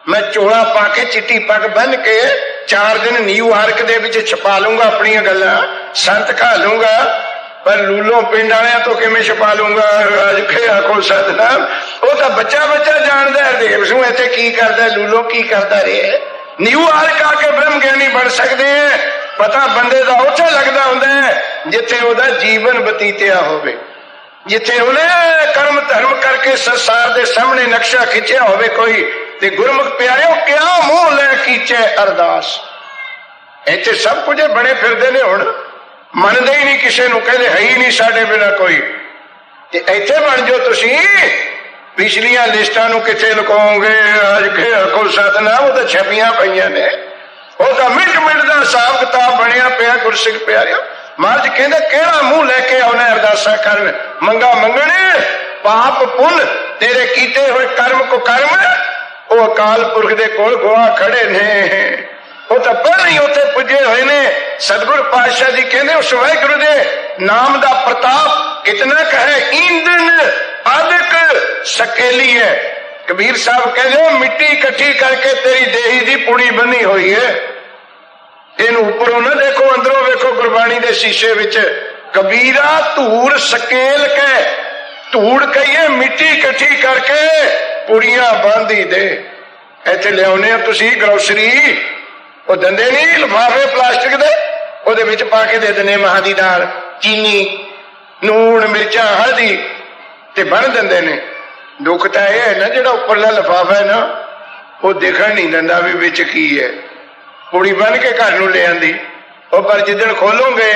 मैं चोला पाके चिट्टी पग बन के 4 दिन न्यूयॉर्क दे विच छुपा लूंगा अपनी गल्लां, संत खा लूंगा, पर लूलो पिंड वाले तो किवें छुपा लूंगा। आखो सतनाम। वो तो बच्चा बच्चा जानता है हरदेव सिंह इत्थे की करदा, लूलो की करदा रहे। न्यूयॉर्क आके ब्रह्म ज्ञानी बन सकते हैं। पता बंदे का उत्थे लगता होंदा जिथे उहदा जीवन बतीतिया होवे, जिथे उन्हें कर्म धर्म करके संसार के सामने नक्शा खिंचिया होवे कोई। ते गुरमुख प्यारिओ क्या मोह लै कीचे अरदास। इत्थे सब कुछ बने फिरदे ने, हुण मनदे ही नहीं किसी नूं, कहते है ही नहीं साडे बिना कोई। ते इत्थे बन जाओ तुसीं, पिछलियां लिस्टां नूं किथे लुकाओगे। अज के आखो सतनाम, वो तो छपियां पईयां ने, वो तो मिंट मिंट का हिसाब किताब बनया पिया। गुरसिख प्यारिओ महाराज कहंदे केड़ा मुंह लैके आउणा अरदासां करन, मंगा मंगणे। पाप पुण्य तेरे कीते हुए कर्म को कर्म, वो अकाल पुरख दे कोल गुआ खड़े ने। वो तो पहले ही उत्थे पुजे हुए ने। सतगुरु पातशाह जी कहते उस वाहिगुरु दे नाम दा प्रताप कितना क है। ईंधन ਅਦਕ ਸਕੇਲੀ ਹੈ। ਕਬੀਰ ਸਾਹਿਬ ਕਹਿੰਦੇ ਮਿੱਟੀ ਇਕੱਠੀ ਕਰਕੇ ਤੇਰੀ ਦੇਹੀ ਦੀ ਪੁੜੀ ਬੰਨੀ ਹੋਈ ਹੈ। ਇਹਨੂੰ ਉੱਪਰੋਂ ਨਾ ਦੇਖੋ, ਅੰਦਰੋਂ ਵੇਖੋ ਗੁਰਬਾਣੀ ਦੇ ਸ਼ੀਸ਼ੇ ਵਿੱਚ। ਕਬੀਰਾ ਧੂੜ ਸਕੇਲ ਕੇ, ਧੂੜ ਕਹੀਏ ਮਿੱਟੀ ਇਕੱਠੀ ਕਰਕੇ ਪੁੜੀਆਂ ਬਾਂਧੀ ਦੇ। ਇੱਥੇ ਲਿਆਉਨੇ ਆ ਤੁਸੀਂ ਗਰੋਸਰੀ, ਉਹ ਦਿੰਦੇ ਨਹੀਂ ਲਿਫਾਫੇ ਪਲਾਸਟਿਕ ਦੇ, ਉਹਦੇ ਵਿੱਚ ਪਾ ਕੇ ਦੇ ਦਿੰਦੇ ਮਹਾਂ ਦੀ ਦਾਲ, ਚੀਨੀ, ਨੂਣ, ਮਿਰਚਾਂ, ਹਲਦੀ ਤੇ ਬੰਨ ਦਿੰਦੇ ਨੇ। ਦੁੱਖ ਤਾਂ ਇਹ ਹੈ ਨਾ ਜਿਹੜਾ ਉੱਪਰਲਾ ਲਿਫਾਫਾ ਹੈ ਨਾ ਉਹ ਦਿਖਣ ਨਹੀਂ ਦਿੰਦਾ ਵੀ ਵਿੱਚ ਕੀ ਹੈ। ਪੁੜੀ ਬੰਨ ਕੇ ਘਰ ਨੂੰ ਲੈ ਆਂਦੀ, ਉਹ ਪਰ ਜਿੱਦਣ ਖੋਲੋਗੇ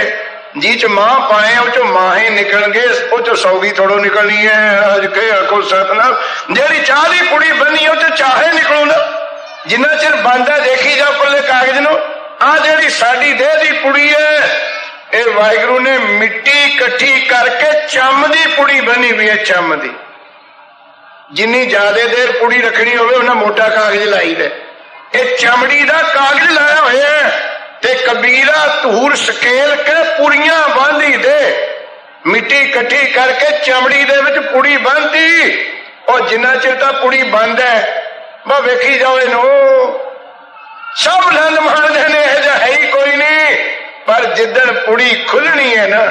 ਜੀ ਚ ਮਾਂ ਪਾਏ ਉਹ ਚੋਂ ਮਾਹੇ ਨਿਕਲਣਗੇ, ਉਹ ਚੋਂ ਸੌਗੀ ਥੋੜੋ ਨਿਕਲਣੀ ਹੈ। ਅੱਜ ਕੇ ਆਖੋ ਸਤਨਾਮ, ਜਿਹੜੀ ਚਾਹ ਦੀ ਪੁੜੀ ਬੰਨੀ ਉਹ ਚ ਚਾਹੇ ਨਿਕਲੂ ਨਾ, ਜਿੰਨਾ ਚਿਰ ਬੰਦਾ ਦੇਖੀ ਜਾ ਉੱਪਰਲੇ ਕਾਗਜ਼ ਨੂੰ। ਆ ਜਿਹੜੀ ਸਾਡੀ ਦੇਹ ਦੀ ਪੁੜੀ ਹੈ ਇਹ ਵਾਹਿਗੁਰੂ ਨੇ ਮਿੱਟੀ ਇਕੱਠੀ ਕਰਕੇ ਚੰਮ ਦੀ ਪੁੜੀ ਬਣੀ ਵੀ ਹੈ। ਚੰਮ ਦੀ ਜਿੰਨੀ ਜ਼ਿਆਦਾ ਦੇਰ ਪੁੜੀ ਰੱਖਣੀ ਹੋਵੇ ਉਹਨਾਂ ਮੋਟਾ ਕਾਗਜ਼ ਲਾਈ ਦੇ, ਇਹ ਚਮੜੀ ਦਾ ਕਾਗਜ਼ ਲਾਇਆ ਹੋਇਆ। ਤੇ ਕਬੀਰਾ ਧੂੜ ਸਕੇਲ ਕੇ ਪੁੜੀਆਂ ਬਾਂਧੀ ਦੇ, ਮਿੱਟੀ ਇਕੱਠੀ ਕਰਕੇ ਚਮੜੀ ਦੇ ਵਿੱਚ ਪੁੜੀ ਬੰਨ੍ਹਦੀ। ਉਹ ਜਿੰਨਾ ਚਿਰ ਤਾਂ ਪੁੜੀ ਬੰਦ ਹੈ ਬਾ ਵੇਖੀ ਜਾਓ ਇਹਨੂੰ, ਸਭ ਲੰਨ ਮਾਰਦੇ ਨੇ, ਇਹ ਜਿਹਾ ਹੈ ਹੀ ਕੋਈ ਨਹੀਂ। ਪਰ ਜਿੱਦਣ ਪੁੜੀ ਖੁੱਲਣੀ ਹੈ ਨਾ,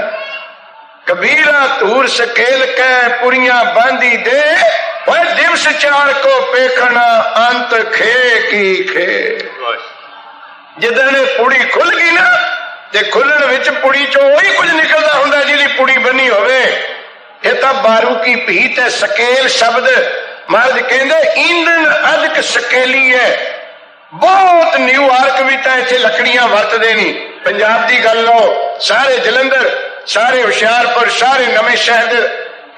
ਕਬੀਰਾ ਧੂੜ ਸਕੇਲ ਕੇ ਪੁੜੀਆਂ ਬਾਂਧੀ ਦੇ, ਉਹ ਦਿਵਸ ਚਾਰ ਕੋ ਪੇਖਣਾ ਅੰਤ ਖੇ ਕੀ ਖੇ। ਜਿੱਦਣ ਇਹ ਪੁੜੀ ਖੁੱਲ ਗਈ ਨਾ, ਤੇ ਖੁੱਲਣ ਵਿੱਚ ਪੁੜੀ ਚੋਂ ਉਹੀ ਕੁਝ ਨਿਕਲਦਾ ਹੁੰਦਾ ਜਿਹਦੀ ਪੁੜੀ ਬੰਨੀ ਹੋਵੇ। ਇਹ ਤਾਂ ਬਾਰੂ ਕੀ ਭੀਤ ਹੈ। ਸਕੇਲ ਸ਼ਬਦ ਮਹਾਰਾਜ ਕਹਿੰਦੇ ਈਂਧਨ ਅਦਕ ਸਕੇਲੀ ਹੈ। ਬਹੁਤ ਨਿਊਯਾਰਕ ਵੀ ਤਾਂ ਇੱਥੇ ਲੱਕੜੀਆਂ ਵਰਤਦੇ ਨਹੀਂ। ਪੰਜਾਬ ਦੀ ਗੱਲ ਲਓ, ਸਾਰੇ ਜਲੰਧਰ, ਸਾਰੇ ਹੁਸ਼ਿਆਰਪੁਰ, ਸਾਰੇ ਨਵੇਂ ਸ਼ਹਿਰ,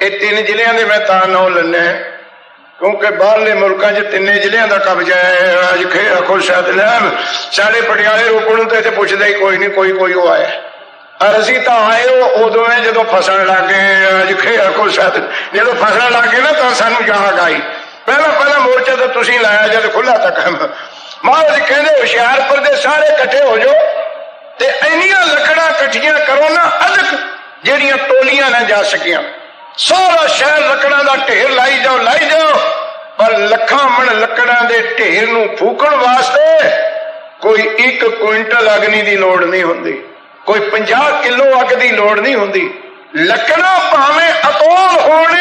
ਇਹ 3 ਜ਼ਿਲ੍ਹਿਆਂ ਦੇ ਮੈਂ ਤਾਂ ਨਾਂ ਲੈਣਾ ਕਿਉਂਕਿ ਬਾਹਰਲੇ ਮੁਲਕਾਂ 'ਚ 3 ਜ਼ਿਲ੍ਹਿਆਂ ਦਾ ਕਬਜ਼ਾ ਹੈ। ਅੱਜ ਖੇ ਆਖੋ ਸਤਨਾਮ, ਸਾਡੇ ਪਟਿਆਲੇ ਰੋਪੜ ਨੂੰ ਤਾਂ ਇੱਥੇ ਪੁੱਛਦਾ ਹੀ ਕੋਈ ਨਹੀਂ, ਕੋਈ ਉਹ ਆਇਆ। ਔਰ ਅਸੀਂ ਤਾਂ ਆਏ ਉਦੋਂ ਹੈ ਜਦੋਂ ਫਸਣ ਲੱਗ ਗਏ। ਅੱਜ ਖੇ ਆਖੋ ਸਤ, ਜਦੋਂ ਫਸਣ ਲੱਗ ਗਏ ਨਾ ਤਾਂ ਸਾਨੂੰ ਜਾਗ ਆਈ। ਪਹਿਲਾਂ ਮੋਰਚਾ ਤਾਂ ਤੁਸੀਂ ਲਾਇਆ ਜਦ ਖੁੱਲਾ ਤਾਂ ਕੰਮ। ਮਹਾਰਾਜ ਕਹਿੰਦੇ ਹੁਸ਼ਿਆਰਪੁਰ ਦੇ ਸਾਰੇ ਇਕੱਠੇ ਹੋ ਜਾਓ ਤੇ ਇੰਨੀਆਂ ਲੱਕੜਾਂ ਇਕੱਠੀਆਂ ਕਰੋ ਨਾ ਅਦਕ, ਜਿਹੜੀਆਂ ਤੋਲੀਆਂ ਨਾ ਜਾ ਸਕੀਆਂ। ਸਾਰਾ ਸ਼ਹਿਰ ਲੱਕੜਾਂ ਦਾ ਢੇਰ ਲਾਈ ਜਾਓ। ਪਰ ਲੱਖਾਂ ਮਣ ਲੱਕੜਾਂ ਦੇ ਢੇਰ ਨੂੰ ਫੂਕਣ ਵਾਸਤੇ ਕੋਈ 1 ਕੁਇੰਟਲ ਅਗਨੀ ਦੀ ਲੋੜ ਨਹੀਂ ਹੁੰਦੀ, ਕੋਈ 50 ਕਿਲੋ ਅੱਗ ਦੀ ਲੋੜ ਨਹੀਂ ਹੁੰਦੀ। ਲੱਕੜਾਂ ਭਾਵੇਂ ਅਤੋਲ ਹੋਣ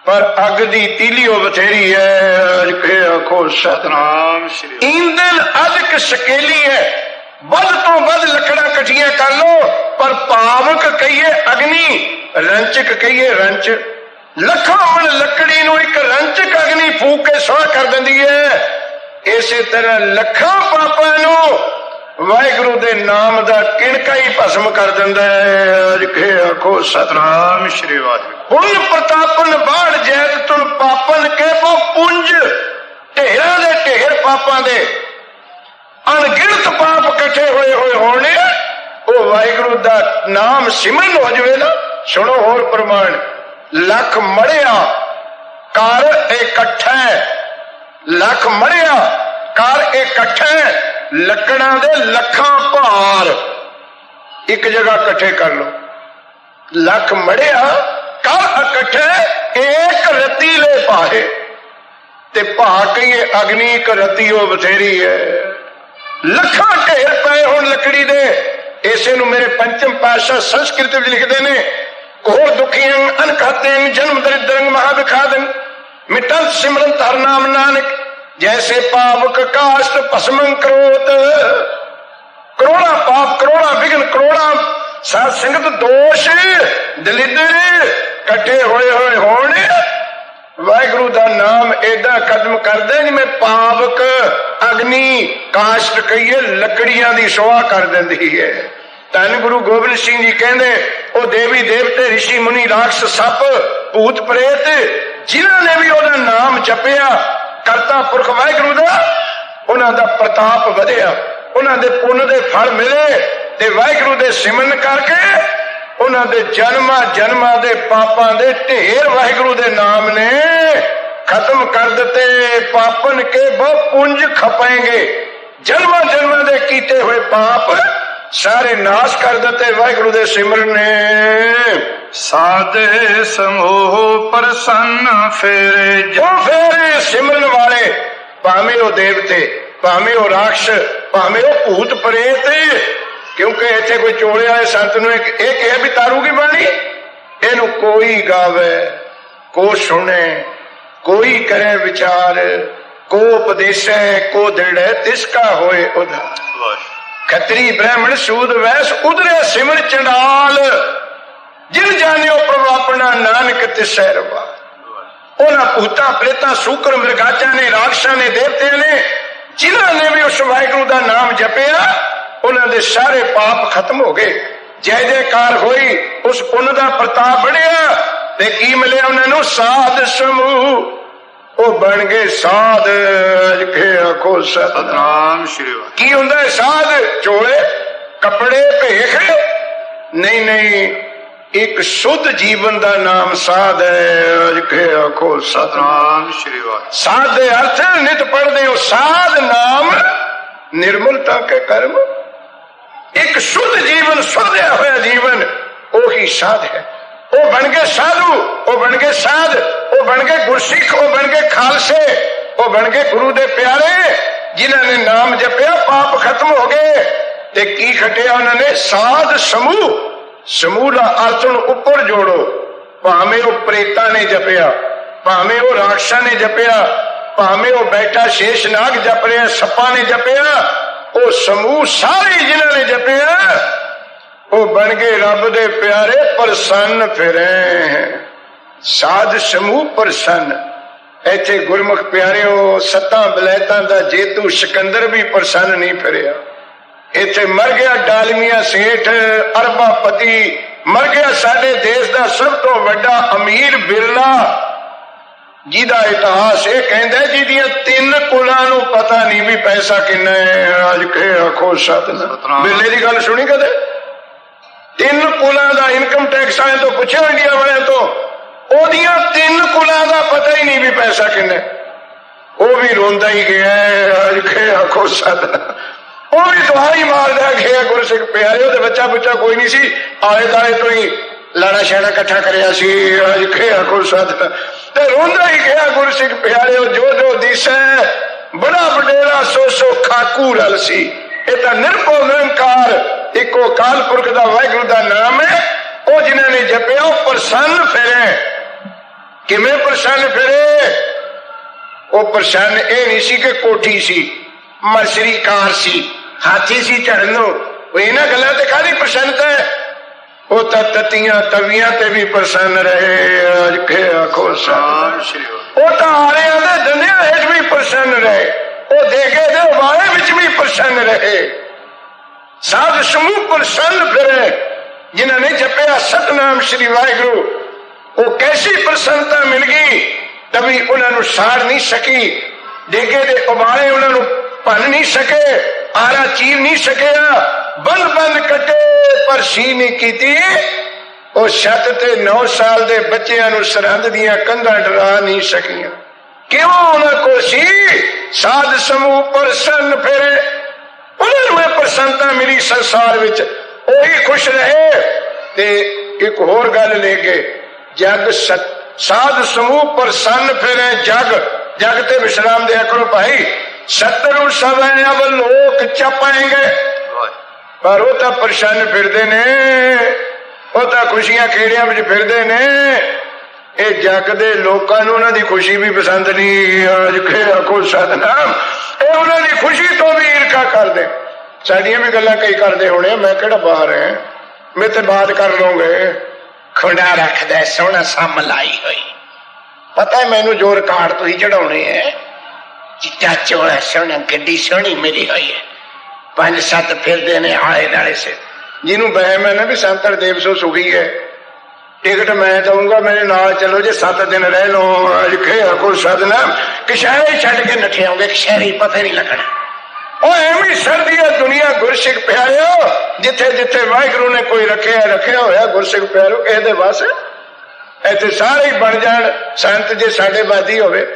ਪਰ ਅੱਗ ਦੀ ਤੀਲੀ ਉਹ ਬਥੇਰੀ ਹੈ। ਆਖੋ ਸਤਨਾਮ ਸ਼੍ਰੀ। ਈਂਧਨ ਅਦਕ ਸਕੇਲੀ ਹੈ। ਵੱਧ ਤੋਂ ਵੱਧ ਲੱਕੜਾਂ ਇਕੱਠੀਆਂ ਕਰ ਲੋ, ਪਰ ਪਾਵਕ ਕਹੀਏ ਅਗਨੀ, ਰੰਚਕ ਕਹੀਏ ਰੰਚ। ਲੱਖਾਂ ਮਣ ਲੱਕੜੀ ਨੂੰ ਇੱਕ ਰੰਚਕ ਅਗਨੀ ਫੂਕ ਕੇ ਸੁਆਹ ਕਰ ਦਿੰਦੀ ਹੈ। ਇਸੇ ਤਰ੍ਹਾਂ ਲੱਖਾਂ ਪਾਪਾਂ ਨੂੰ ਵਾਹਿਗੁਰੂ ਦੇ ਨਾਮ ਦਾ ਕਿਣਕਾ ਹੀ ਭਸਮ ਕਰ ਦਿੰਦਾ ਹੈ। ਅੱਜ ਕੇ ਆਖੋ ਸਤਨਾਮ ਸ਼੍ਰੀ ਵਾਹਿਗੁਰੂ। ਪੁੰਨ ਪ੍ਰਤਾਪਨ ਬਾੜ ਜੈਤ ਤੁਨ ਪਾਪਨ ਕੇ ਬੋ ਪੁੰਜ, ਢੇਰਾਂ ਦੇ ਢੇਰ ਪਾਪਾਂ ਦੇ ਅਣਗਿਣਤ ਪਾਪ ਇਕੱਠੇ ਹੋਏ ਹੋਣੇ। ਉਹ ਵਾਹਿਗੁਰੂ ਦਾ ਨਾਮ ਸਿਮਰਨ ਹੋ ਜਾਵੇ ਨਾ। ਸੁਣੋ ਹੋਰ ਪ੍ਰਮਾਣ, ਲੱਖ ਮੜਿਆ ਕਰ ਇਕੱਠਾ, ਲੱਖ ਮੜਿਆ ਕਰ ਇਕੱਠਾ, ਲੱਕੜਾਂ ਦੇ ਲੱਖਾਂ ਭਾਰ ਇੱਕ ਜਗ੍ਹਾ ਇਕੱਠੇ ਕਰ ਲੋ। ਲੱਖ ਮੜਿਆ ਕਰ ਇਕੱਠੇ ਏਕ ਰਤੀਲੇ ਭਾਏ, ਤੇ ਭਾ ਕਹੀਏ ਅਗਨੀ ਇੱਕ ਰਤੀ ਉਹ ਬਥੇਰੀ ਹੈ। ਲੱਖਾਂ ਢੇਰ ਪਏ ਹੁਣ ਲੱਕੜੀ ਦੇ। ਇਸੇ ਨੂੰ ਮੇਰੇ ਪੰਚਮ ਪਾਤਸ਼ਾਹ ਸੰਸਕ੍ਰਿਤ ਵਿੱਚ ਲਿਖਦੇ ਨੇ, ਘੋਰ ਦੁਖੀਆਂ ਅਨਖਤਿਆਂ ਜਨਮ ਦਰਿਦਰੰ ਮਹਾਵਿਖਾਦੰ ਮਿਟਲ ਸਿਮਰਨ ਧਰ ਨਾਮ ਨਾਨਕ ਜੈਸੇ ਪਾਵਕ ਕਾਸ਼ਟ ਭਸਮੰ ਕਰੋਤ। ਕਰੋੜਾਂ ਪਾਪ, ਕਰੋੜਾਂ ਵਿਘਨ, ਕਰੋੜਾਂ ਸਾਧ ਸੰਗਤ ਦੋਸ਼ ਦਲਿੱਦਰ ਇਕੱਠੇ ਹੋਏ ਹੋਣ, ਵਾਹਿਗੁਰੂ ਦਾ ਨਾਮ ਏਦਾਂ ਕਦਮ ਕਰਦੇ ਜਿਵੇਂ ਪਾਵਕ ਅਗਨੀ ਕਾਸ਼ਟ ਕਹੀਏ ਲੱਕੜੀਆਂ ਦੀ ਸੁਆਹ ਕਰ ਦਿੰਦੀ ਹੈ। ਧੰਨ ਗੁਰੂ ਗੋਬਿੰਦ ਸਿੰਘ ਜੀ ਕਹਿੰਦੇ ਉਹ ਦੇਵੀ ਦੇਵਤੇ, ਰਿਸ਼ੀ ਮੁਨੀ, ਰਾਖਸ਼, ਸੱਪ, ਭੂਤ ਪ੍ਰੇਤ ਜਿਨ੍ਹਾਂ ਨੇ ਵੀ ਉਹਦਾ ਨਾਮ ਜਪਿਆ, ਕਰਤਾ ਪੁਰਖ ਵਾਹਿਗੁਰੂ ਦਾ, ਉਹਨਾਂ ਦਾ ਪ੍ਰਤਾਪ ਵਧਿਆ, ਉਹਨਾਂ ਦੇ ਪੁੰਨ ਦੇ ਫਲ ਮਿਲੇ। ਤੇ ਵਾਹਿਗੁਰੂ ਦੇ ਸਿਮਰਨ ਕਰਕੇ ਉਹਨਾਂ ਦੇ ਜਨਮਾਂ ਦੇ ਪਾਪਾਂ ਦੇ ਢੇਰ ਵਾਹਿਗੁਰੂ ਦੇ ਨਾਮ ਨੇ ਖਤਮ ਕਰ ਦਿੱਤੇ। ਪਾਪਨ ਕੇ ਬਹੁ ਪੁੰਜ ਖਪਾਏਂਗੇ, ਜਨਮਾਂ ਦੇ ਕੀਤੇ ਹੋਏ ਪਾਪ ਸਾਰੇ ਨਾਸ਼ ਕਰ ਦਿੱਤੇ ਵਾਹਿਗੁਰੂ ਦੇ ਸਿਮਰਨ ਨੇ। ਸਾਧੇ ਸਮੂਹ ਪ੍ਰਸੰਨ ਫੇਰੇ ਉਹ ਫੇਰ ਸਿਮਰਨ ਵਾਲੇ, ਭਾਵੇਂ ਉਹ ਦੇਵਤੇ, ਭਾਵੇਂ ਉਹ ਰਾਖਸ਼, ਭਾਵੇਂ ਉਹ ਭੂਤ ਪ੍ਰੇਤ, ਕਿਉਂਕਿ ਇੱਥੇ ਕੋਈ ਚੋਲੇ ਵਾਲੇ ਸੰਤ ਨੂੰ ਇਹ ਕਿਹਾ ਵੀ ਤਾਰੂ ਕੀ ਬਾਣੀ, ਇਹਨੂੰ ਕੋਈ ਗਾਵੇ, ਕੋ ਸੁਣੇ, ਕੋਈ ਕਰੇ ਵਿਚਾਰ, ਕੋ ਉਪਦੇਸ਼ੈ, ਕੋ ਦ੍ਰਿੜੈ, ਤਿਸਕਾ ਹੋਏ ਉਧਾਰ। ਖੱਤਰੀ ਬ੍ਰਾਹਮਣ ਸੂਦ ਵੈਸ ਉਧਰੇ ਸਿਮਰ ਚੰਡਾਲ, ਜਿਨ ਜਾਣਿਓ ਪ੍ਰਭ ਆਪਣਾ ਨਾਨਕ ਤਿਸੈ ਰਵਾ। ਉਹਨਾਂ ਭੂਤਾਂ ਪ੍ਰੇਤਾਂ ਸ਼ੂਕਰ ਮ੍ਰਿਗਾਚਾਂ ਨੇ, ਰਾਖਸ਼ਾਂ ਨੇ, ਦੇਵਤਿਆਂ ਨੇ, ਜਿਨ੍ਹਾਂ ਨੇ ਵੀ ਉਸ ਵਾਹਿਗੁਰੂ ਦਾ ਨਾਮ ਜਪਿਆ, ਉਹਨਾਂ ਦੇ ਸਾਰੇ ਪਾਪ ਖਤਮ ਹੋ ਗਏ। ਜੈ ਜੈਕਾਰ ਹੋਈ, ਉਸ ਪੁੰਨ ਦਾ ਪ੍ਰਤਾਪ ਬਣਿਆ ਤੇ ਕੀ ਮਿਲਿਆ ਉਹਨਾਂ ਨੂੰ? ਸਾਧ ਸਮੂਹ। ਉਹ ਬਣ ਗਏ ਸਾਧ, ਅਜੇ ਆਖੋ ਸਤਿਨਾਮ ਸ਼੍ਰੀ ਵਾਹਿਗੁਰੂ। ਕੀ ਹੁੰਦਾ ਹੈ ਸਾਧ? ਚੋਲੇ, ਕੱਪੜੇ, ਭੇਖ ਨਹੀਂ, ਨਹੀਂ, ਇੱਕ ਸੁੱਧ ਜੀਵਨ ਦਾ ਨਾਮ ਸਾਧ ਹੈ। ਅਜੇ ਆਖੋ ਸਤਿਨਾਮ ਸ਼੍ਰੀ ਵਾਹਿਗੁਰੂ। ਸਾਧ ਦੇ ਅਰਥ ਨਿਤ ਪੜਦੇ ਹੋ, ਸਾਧ ਨਾਮ ਨਿਰਮਲਤਾ ਕੇ ਕਰਮ। ਇੱਕ ਸੁੱਧ ਜੀਵਨ, ਸੁਧਿਆ ਹੋਇਆ ਜੀਵਨ, ਉਹੀ ਸਾਧ ਹੈ। ਉਹ ਬਣ ਗਏ ਸਾਧੂ, ਉਹ ਬਣ ਗਏ ਸਾਧ, ਉਹ ਬਣ ਗਏ ਗੁਰਸਿੱਖ, ਉਹ ਬਣ ਗਏ ਖਾਲਸੇ, ਉਹ ਬਣ ਗਏ ਗੁਰੂ ਦੇ ਪਿਆਰੇ, ਜਿਨ੍ਹਾਂ ਨੇ ਨਾਮ ਜਪਿਆ ਪਾਪ ਖਤਮ ਹੋ ਗਏ। ਤੇ ਕੀ ਖਟਿਆ ਉਹਨਾਂ ਨੇ? ਸਾਧ ਸਮੂਹ। ਸਮੂਹ ਦਾ ਅਰਥ ਨੂੰ ਉੱਪਰ ਜੋੜੋ, ਭਾਵੇਂ ਉਹ ਪ੍ਰੇਤਾਂ ਨੇ ਜਪਿਆ, ਭਾਵੇਂ ਉਹ ਰਾਖਸ਼ਾਂ ਨੇ ਜਪਿਆ, ਭਾਵੇਂ ਉਹ ਬੈਠਾ ਸ਼ੇਸ਼ਨਾਗ ਜਪ ਰਿਹਾ, ਸੱਪਾਂ ਨੇ ਜਪਿਆ, ਉਹ ਸਮੂਹ ਸਾਰੇ ਜਿਨ੍ਹਾਂ ਨੇ ਜਪਿਆ ਉਹ ਬਣ ਗਏ ਰੱਬ ਦੇ ਪਿਆਰੇ, ਪ੍ਰਸੰਨ ਫਿਰੇ। ਸਾਧ ਸਮੂਹ ਪ੍ਰਸੰਨ। ਇੱਥੇ ਗੁਰਮੁਖ ਪਿਆਰਿਓ, ਸੱਤਾਂ ਬਲੈਤਾਂ ਦਾ ਜੇਤੂ ਸਿਕੰਦਰ ਵੀ ਪ੍ਰਸੰਨ ਨਹੀਂ ਫਿਰਿਆ। ਇੱਥੇ ਮਰ ਗਿਆ ਡਾਲਮੀਆਂ ਸੇਠ, ਅਰਬਾਪਤੀ, ਮਰ ਗਿਆ ਸਾਡੇ ਦੇਸ਼ ਦਾ ਸਭ ਤੋਂ ਵੱਡਾ ਅਮੀਰ ਬਿਰਲਾ, ਜਿਹਦਾ ਇਤਿਹਾਸ ਇਹ ਕਹਿੰਦਾ ਜਿਹਦੀਆਂ 3 ਕੁਲਾਂ ਨੂੰ ਪਤਾ ਨਹੀਂ ਵੀ ਪੈਸਾ ਕਿੰਨਾ ਹੈ। ਅੱਜ ਕੇ ਆਖੋ ਸਤਿਨਾਮ। ਬਿਰਲੇ ਦੀ ਗੱਲ ਸੁਣੀ ਕਦੇ? 3 ਕੁਲਾਂ ਦਾ ਇਨਕਮ ਟੈਕਸ ਵਾਲਿਆਂ ਤੋਂ ਪੁੱਛਿਆ, ਇੰਡੀਆ ਵਾਲਿਆਂ ਤੋਂ, ਉਹਦੀਆਂ 3 ਕੁਲਾਂ ਦਾ ਪਤਾ ਹੀ ਨਹੀਂ ਵੀ ਪੈਸਾ ਕਿੰਨਾ। ਉਹ ਵੀ ਰੋਂਦਾ ਹੀ ਗਿਆ। ਅੱਜ ਕੇ ਆਖੋ ਸਤਿਨਾਮ। ਉਹ ਵੀ ਦੁਆ ਹੀ ਮਾਰਦਾ ਗਿਆ। ਗੁਰਸਿੱਖ ਪਿਆਰੇ, ਉਹਦੇ ਬੱਚਾ ਬੁੱਚਾ ਕੋਈ ਨਹੀਂ ਸੀ, ਆਲੇ ਦਾਲੇ ਤੋਂ ਹੀ ਲਾਣਾ ਛਾਣਾ ਇਕੱਠਾ ਕਰਿਆ ਸੀ। ਅੱਜ ਕੇ ਆਖੋ ਸਤਿਨਾਮ। ਤੇ ਰੋਂਦਾ ਹੀ ਗਿਆ ਗੁਰਸਿੱਖ ਪਿਆਰਿਓ, ਜੋ ਜੋ ਦਿਸੈ ਬੜਾ ਵਡੇਰਾ ਸੋ ਸੋ ਖਾਕੂ ਰਲ ਸੀ। ਇਹ ਤਾਂ ਨਿਰਭਉ ਨਿਰੰਕਾਰ ਇੱਕੋ ਅਕਾਲ ਪੁਰਖ ਦਾ ਵਾਹਿਗੁਰੂ ਦਾ ਨਾਮ ਹੈ। ਉਹ ਜਿਨ੍ਹਾਂ ਨੇ ਜਪਿਆ ਉਹ ਪ੍ਰਸੰਨ ਫਿਰੇ। ਕਿਵੇਂ ਪ੍ਰਸੰਨ ਫਿਰੇ? ਉਹ ਪ੍ਰਸੰਨ ਇਹ ਨਹੀਂ ਸੀ ਕਿ ਕੋਠੀ ਸੀ, ਮਰਸਰੀ ਕਾਰ ਸੀ, ਹਾਥੀ ਸੀ ਚੜ੍ਹਨ ਨੂੰ। ਉਹ ਇਹਨਾਂ ਗੱਲਾਂ ਤੇ ਕਾਹਦੀ ਪ੍ਰਸੰਨਤਾ ਹੈ? ਉਹ ਤਾਂ ਤਤੀਆਂ ਤਵੀਆਂ ਤੇ ਵੀ ਪ੍ਰਸੰਨ ਰਹੇ। ਅੱਜ ਕੇ ਆਖੋ ਸਤਿਨਾਮ। ਉਹ ਤਾਂ ਆਰਿਆਂ ਦੇ ਦੰਦਿਆਂ ਹੇਠ ਵੀ ਪ੍ਰਸੰਨ ਰਹੇ, ਉਹ ਦੇਗੇ ਦੇ ਵਾਲੇ ਵਿੱਚ ਵੀ ਪ੍ਰਸੰਨ ਰਹੇ। ਸਾਧ ਸਮੂਹ ਪ੍ਰਸੰਨ ਫਿਰੇ ਜਿਨ੍ਹਾਂ ਨੇ ਜਪਿਆ ਸਤਨਾਮ ਸ਼੍ਰੀ ਵਾਹਿਗੁਰੂ। ਉਹ ਕੈਸੀ ਪ੍ਰਸੰਨਤਾ ਮਿਲ ਗਈ, ਤਵੀ ਉਹਨਾਂ ਨੂੰ ਸਾੜ ਨਹੀਂ ਸਕੀ, ਦੇਗੇ ਦੇ ਉਬਾਲੇ ਉਹਨਾਂ ਨੂੰ ਭੰਨ ਨਹੀਂ ਸਕੇ, ਆਰਾ ਚੀਰ ਨਹੀਂ ਸਕਿਆ, ਬੰਦ ਬੰਦ ਕੱਟੇ ਪਰ ਸੀ ਨਹੀਂ ਕੀਤੀ। ਉਹ ਛੱਤ ਤੇ 9 ਸਾਲ ਦੇ ਬੱਚਿਆਂ ਨੂੰ ਸਰਹੰਦ ਦੀਆਂ ਕੰਧਾਂ ਡਰਾ ਨਹੀਂ ਸਕੀਆਂ। ਕਿਉਂ? ਉਹਨਾਂ ਕੋਲ ਸੀ ਸਾਧ ਸਮੂਹ ਪ੍ਰਸੰਨ ਫਿਰੇ। ਉਹਨਾਂ ਨੂੰ ਇਹ ਪ੍ਰਸੰਨਤਾ ਮਿਲੀ ਸੰਸਾਰ ਵਿੱਚ, ਉਹੀ ਖੁਸ਼ ਰਹੇ। ਤੇ ਇੱਕ ਹੋਰ ਗੱਲ ਲੈ ਕੇ, ਜਗ ਸਾਧ ਸਮੂਹ ਪ੍ਰਸੰਨ ਫਿਰੇ। ਜਗ ਤੇ ਵਿਸ਼ਰਾਮ ਦਿਆ ਕਰੋ ਭਾਈ। ਸਤਰੂ ਸਵੈ ਅਬ ਲੋਕ ਚਪਾਏਂਗੇ, ਪਰ ਉਹ ਤਾਂ ਪ੍ਰਸੰਨ ਫਿਰਦੇ ਨੇ, ਉਹ ਤਾਂ ਖੁਸ਼ੀਆਂ ਖੇੜਿਆਂ ਵਿੱਚ ਫਿਰਦੇ ਨੇ। ਇਹ ਜਗ ਦੇ ਲੋਕਾਂ ਨੂੰ ਉਹਨਾਂ ਦੀ ਖੁਸ਼ੀ ਵੀ ਪਸੰਦ ਨਹੀਂ। ਅੱਜ ਕੇ ਆਖੋ ਸਤਿਨਾਮ। ਇਹ ਉਹਨਾਂ ਦੀ ਖੁਸ਼ੀ ਤੋਂ ਵੀ ਈਰਖਾ ਕਰਦੇ। ਸਾਡੀਆਂ ਵੀ ਗੱਲਾਂ ਕਈ ਕਰਦੇ ਹੋਣੇ, ਮੈਂ ਕਿਹੜਾ ਬਾਹਰ ਹੈ, ਮੇਰੇ ਤੇ ਬਾਤ ਕਰ ਲਓਗੇ। ਖੁੰਡਾ ਰੱਖਦਾ ਸੋਹਣਾ ਸਮ ਲਾਈ ਹੋਈ, ਪਤਾ ਮੈਨੂੰ ਜੋ ਰਿਕਾਰਡ ਤੁਸੀਂ ਚੜਾਉਣੇ ਹੈ। ਚਿੱਟਾ ਚੋਲਾ ਸੋਹਣਾ, ਗੱਡੀ ਸੋਹਣੀ ਮੇਰੀ ਹੋਈ ਹੈ, 5-7 ਫਿਰਦੇ ਨੇ ਆਲੇ ਦਾਲੇ ਸੇ। ਜਿਹਨੂੰ ਵਹਿਮ ਹੈ ਨਾ ਵੀ ਸੰਤ ਹਰਦੇਵ ਸੋ ਸੁਖੀ ਹੈ, ਟਿਕਟ ਮੈਂ ਦਊਂਗਾ, ਮੇਰੇ ਨਾਲ ਚਲੋ ਜੇ 7 ਦਿਨ ਰਹਿ ਲਓ। ਅੱਜ ਕੇ ਆਖੋ ਸਤਿਨਾਮ। ਕਸ਼ਹਿਰੇ ਛੱਡ ਕੇ ਨੱਠੇ ਆਉਂਗੇ, ਕਸ਼ਹਿਰੀ ਪਤਾ ਨਹੀਂ ਲੱਗਣਾ। ਉਹ ਐਵੇਂ ਸਰਦੀ ਹੈ ਦੁਨੀਆ। ਗੁਰਸਿੱਖ ਪਿਆਰਿਓ, ਜਿੱਥੇ ਜਿੱਥੇ ਵਾਹਿਗੁਰੂ ਨੇ ਕੋਈ ਰੱਖਿਆ ਹੋਇਆ ਗੁਰਸਿੱਖ ਪਿਆਰਿਓ, ਕਿਸੇ ਦੇ ਬਸ ਇੱਥੇ ਸਾਰੇ ਹੀ ਬਣ ਜਾਣ ਸੰਤ। ਜੇ ਸਾਡੇ ਬਾਦੀ ਹੋਵੇ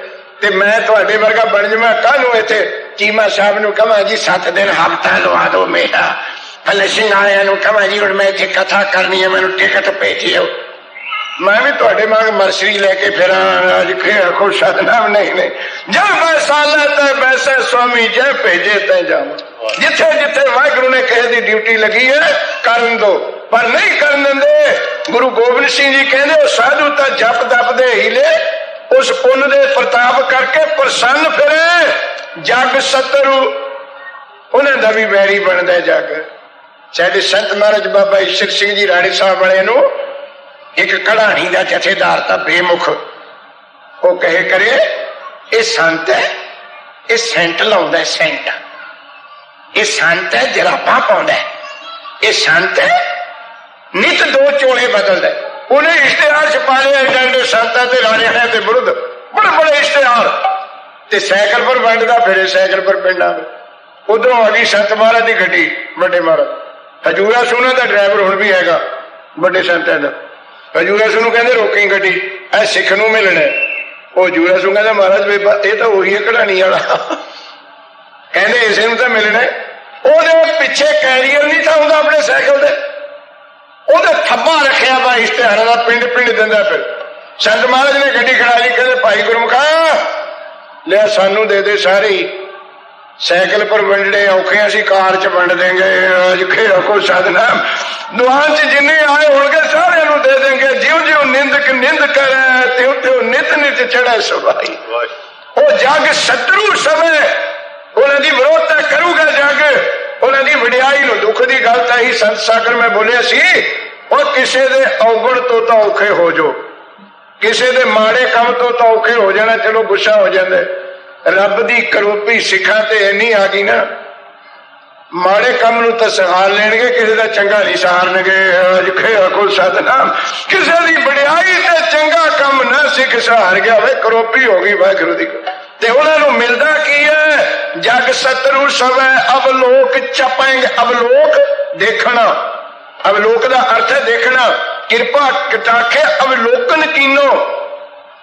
ਤੇ ਮੈਂ ਤੁਹਾਡੇ ਵਰਗਾ ਬਣ ਜਾਵਾਂ, ਕਾਹਨੂੰ ਇੱਥੇ ਚੀਮਾ ਸਾਹਿਬ ਨੂੰ ਕਹਾਂ ਜੀ 7 ਦਿਨ ਹਫ਼ਤਾ ਲਵਾ ਦਿਓ ਮੇਰਾ, ਭਲੇ ਸਿੰਘ ਆਲਿਆਂ ਨੂੰ ਕਹਾਂ ਜੀ ਹੁਣ ਮੈਂ ਇੱਥੇ ਕਥਾ ਕਰਨੀ ਹੈ, ਮੈਨੂੰ ਟਿਕਟ ਭੇਜਿਓ। मैं भी थोड़े मांग मरसरी लेके फिर आज खेड़ को सदनाम नहीं जब वैसाला तय वैसे स्वामी जय भेजे तय जावा जिथे जिथे वाहिगुरु ने कहे दी ड्यूटी लगी है करन दो पर नहीं करन दे। गुरु गोबिंद सिंह जी कहते साधु तो जप दप दे हीले उस पुन दे प्रताप करके प्रसन्न फिरे जग सतरू उन्हें दा भी वैरी बनता जग। साडे संत महाराज बाबा ईश्वर सिंह जी राणे साहब वाले नूं एक कढ़ाणी का जथेदार था बेमुख वो कहे करे ये संत है ये सेंट लाउंदा सेंट ये संत है जराबा पाउंदा ये संत है नित दो चोले बदलदा उन्हें इश्तेहार छपा लिया एडे संतां ते राणियां दे विरुद्ध बड़े बड़े इश्तेहार ते साइकिल पर वंडदा फिरे साइकिल पर पिंडां में। उधरों आ गई संत महाराज की गड्डी बड़े महाराज हजूरा सोना का ड्राइवर हुण भी हैगा बड़े संतां दा। हजूरा सिंह कहते रोकी गड्डी ए सिख नूं मिलना वो हजूरा सिंह कहता महाराज बेबा ये तो उही है कढ़ाणी वाला कहते इसे नूं तां मिलना ओहदे पिछे कैरियर नहीं था हुंदा अपने साइकिल दे ओहदे थब्बा रखिया वा इश्तेहारां दा पिंड पिंड दिंदा। फिर संत महाराज ने गड्डी खड़ा ली कहते भाई गुरमुखा लिया सानू दे सारे ही साइकिल पर वंडे औखे असीं कार च वंड देंगे अज खेड़ा को साधना दुआन च जिन्ने आए होंगे सारे नूं दे देंगे ज्यों ज्यों निंदक निंद करे त्यों त्यों नित नित चढ़े सवाई वो जग शत्रु समय उन्हां दी विरोधता करूगा जग उन्हां दी वडियाई नूं दुख दी गल तां ही संत सागर में बोलिया सी और किसे दे औगण तो तां औखे हो जो किसे दे माड़े काम तो तां औखे हो जाना चलो गुस्सा हो जांदे रब दी करोपी सिखा ते इन्नी आ गई ना माड़े काम नूं तां सहार लेणगे किसी दा चंगा नहीं सहारनगे। अज खेड़ा को सतनाम किसी दी वडियाई ते चंगा काम ना सिख सहार गया वे करोपी हो गई वाहिगुरू दी ते उन्हां नूं मिलदा की है जग सतरू सवै अवलोक चपेंगे। अवलोक देखना अवलोक दा अर्थ है देखना कृपा कटाखे अवलोकन कीनो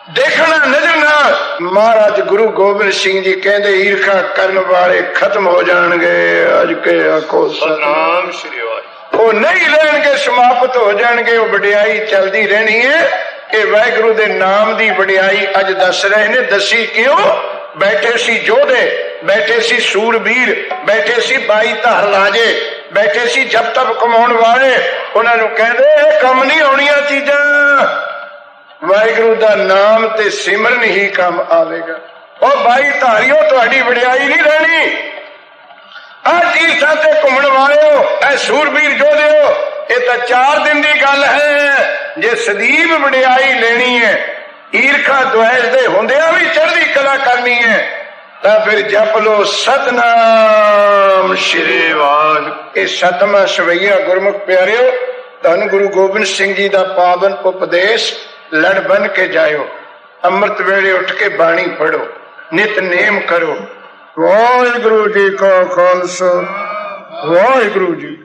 देखना नजर ना। महाराज गुरु गोबिंद सिंह जी कहते ईर्खा करने वाले खत्म हो जाएंगे अज के आखो सतनाम श्री वाहिगुरू वो नहीं रहणगे समाप्त हो जाएंगे वो वडियाई चलती रहनी है। ये वाहिगुरू दे नाम दी वडियाई अज दस रहे ने दसी क्यों बैठे सी जोधे बैठे सी सूरबीर बैठे सी बाई धार लाजे बैठे सी जब तब कमाउण वाले उन्होंने कहते कम नहीं आउणियां चीजां वाहिगुरू दा नाम ते सिमरन ही काम आवेगा। और भाई धारियों तुहाडी वडियाई नहीं रहनी तीर्थां ते घुमण वालिओ ऐ सूरबीर जोधिओ ये तो 4 दिन की गल है जे सदीप वडियाई लेनी है ईर्खा द्वेष दे हुंदिआं भी चढ़दी कला करनी है तो फिर जप लो सतनाम श्री वाहिगुरू। ये सतवां सवैया गुरमुख प्यारिओ धन गुरु गोबिंद सिंह जी का पावन उपदेश लड़ बन के जायो अमृत वेले उठ के बाणी पढ़ो नित नेम करो। वाहिगुरू जी का खालसा वाहिगुरू जी।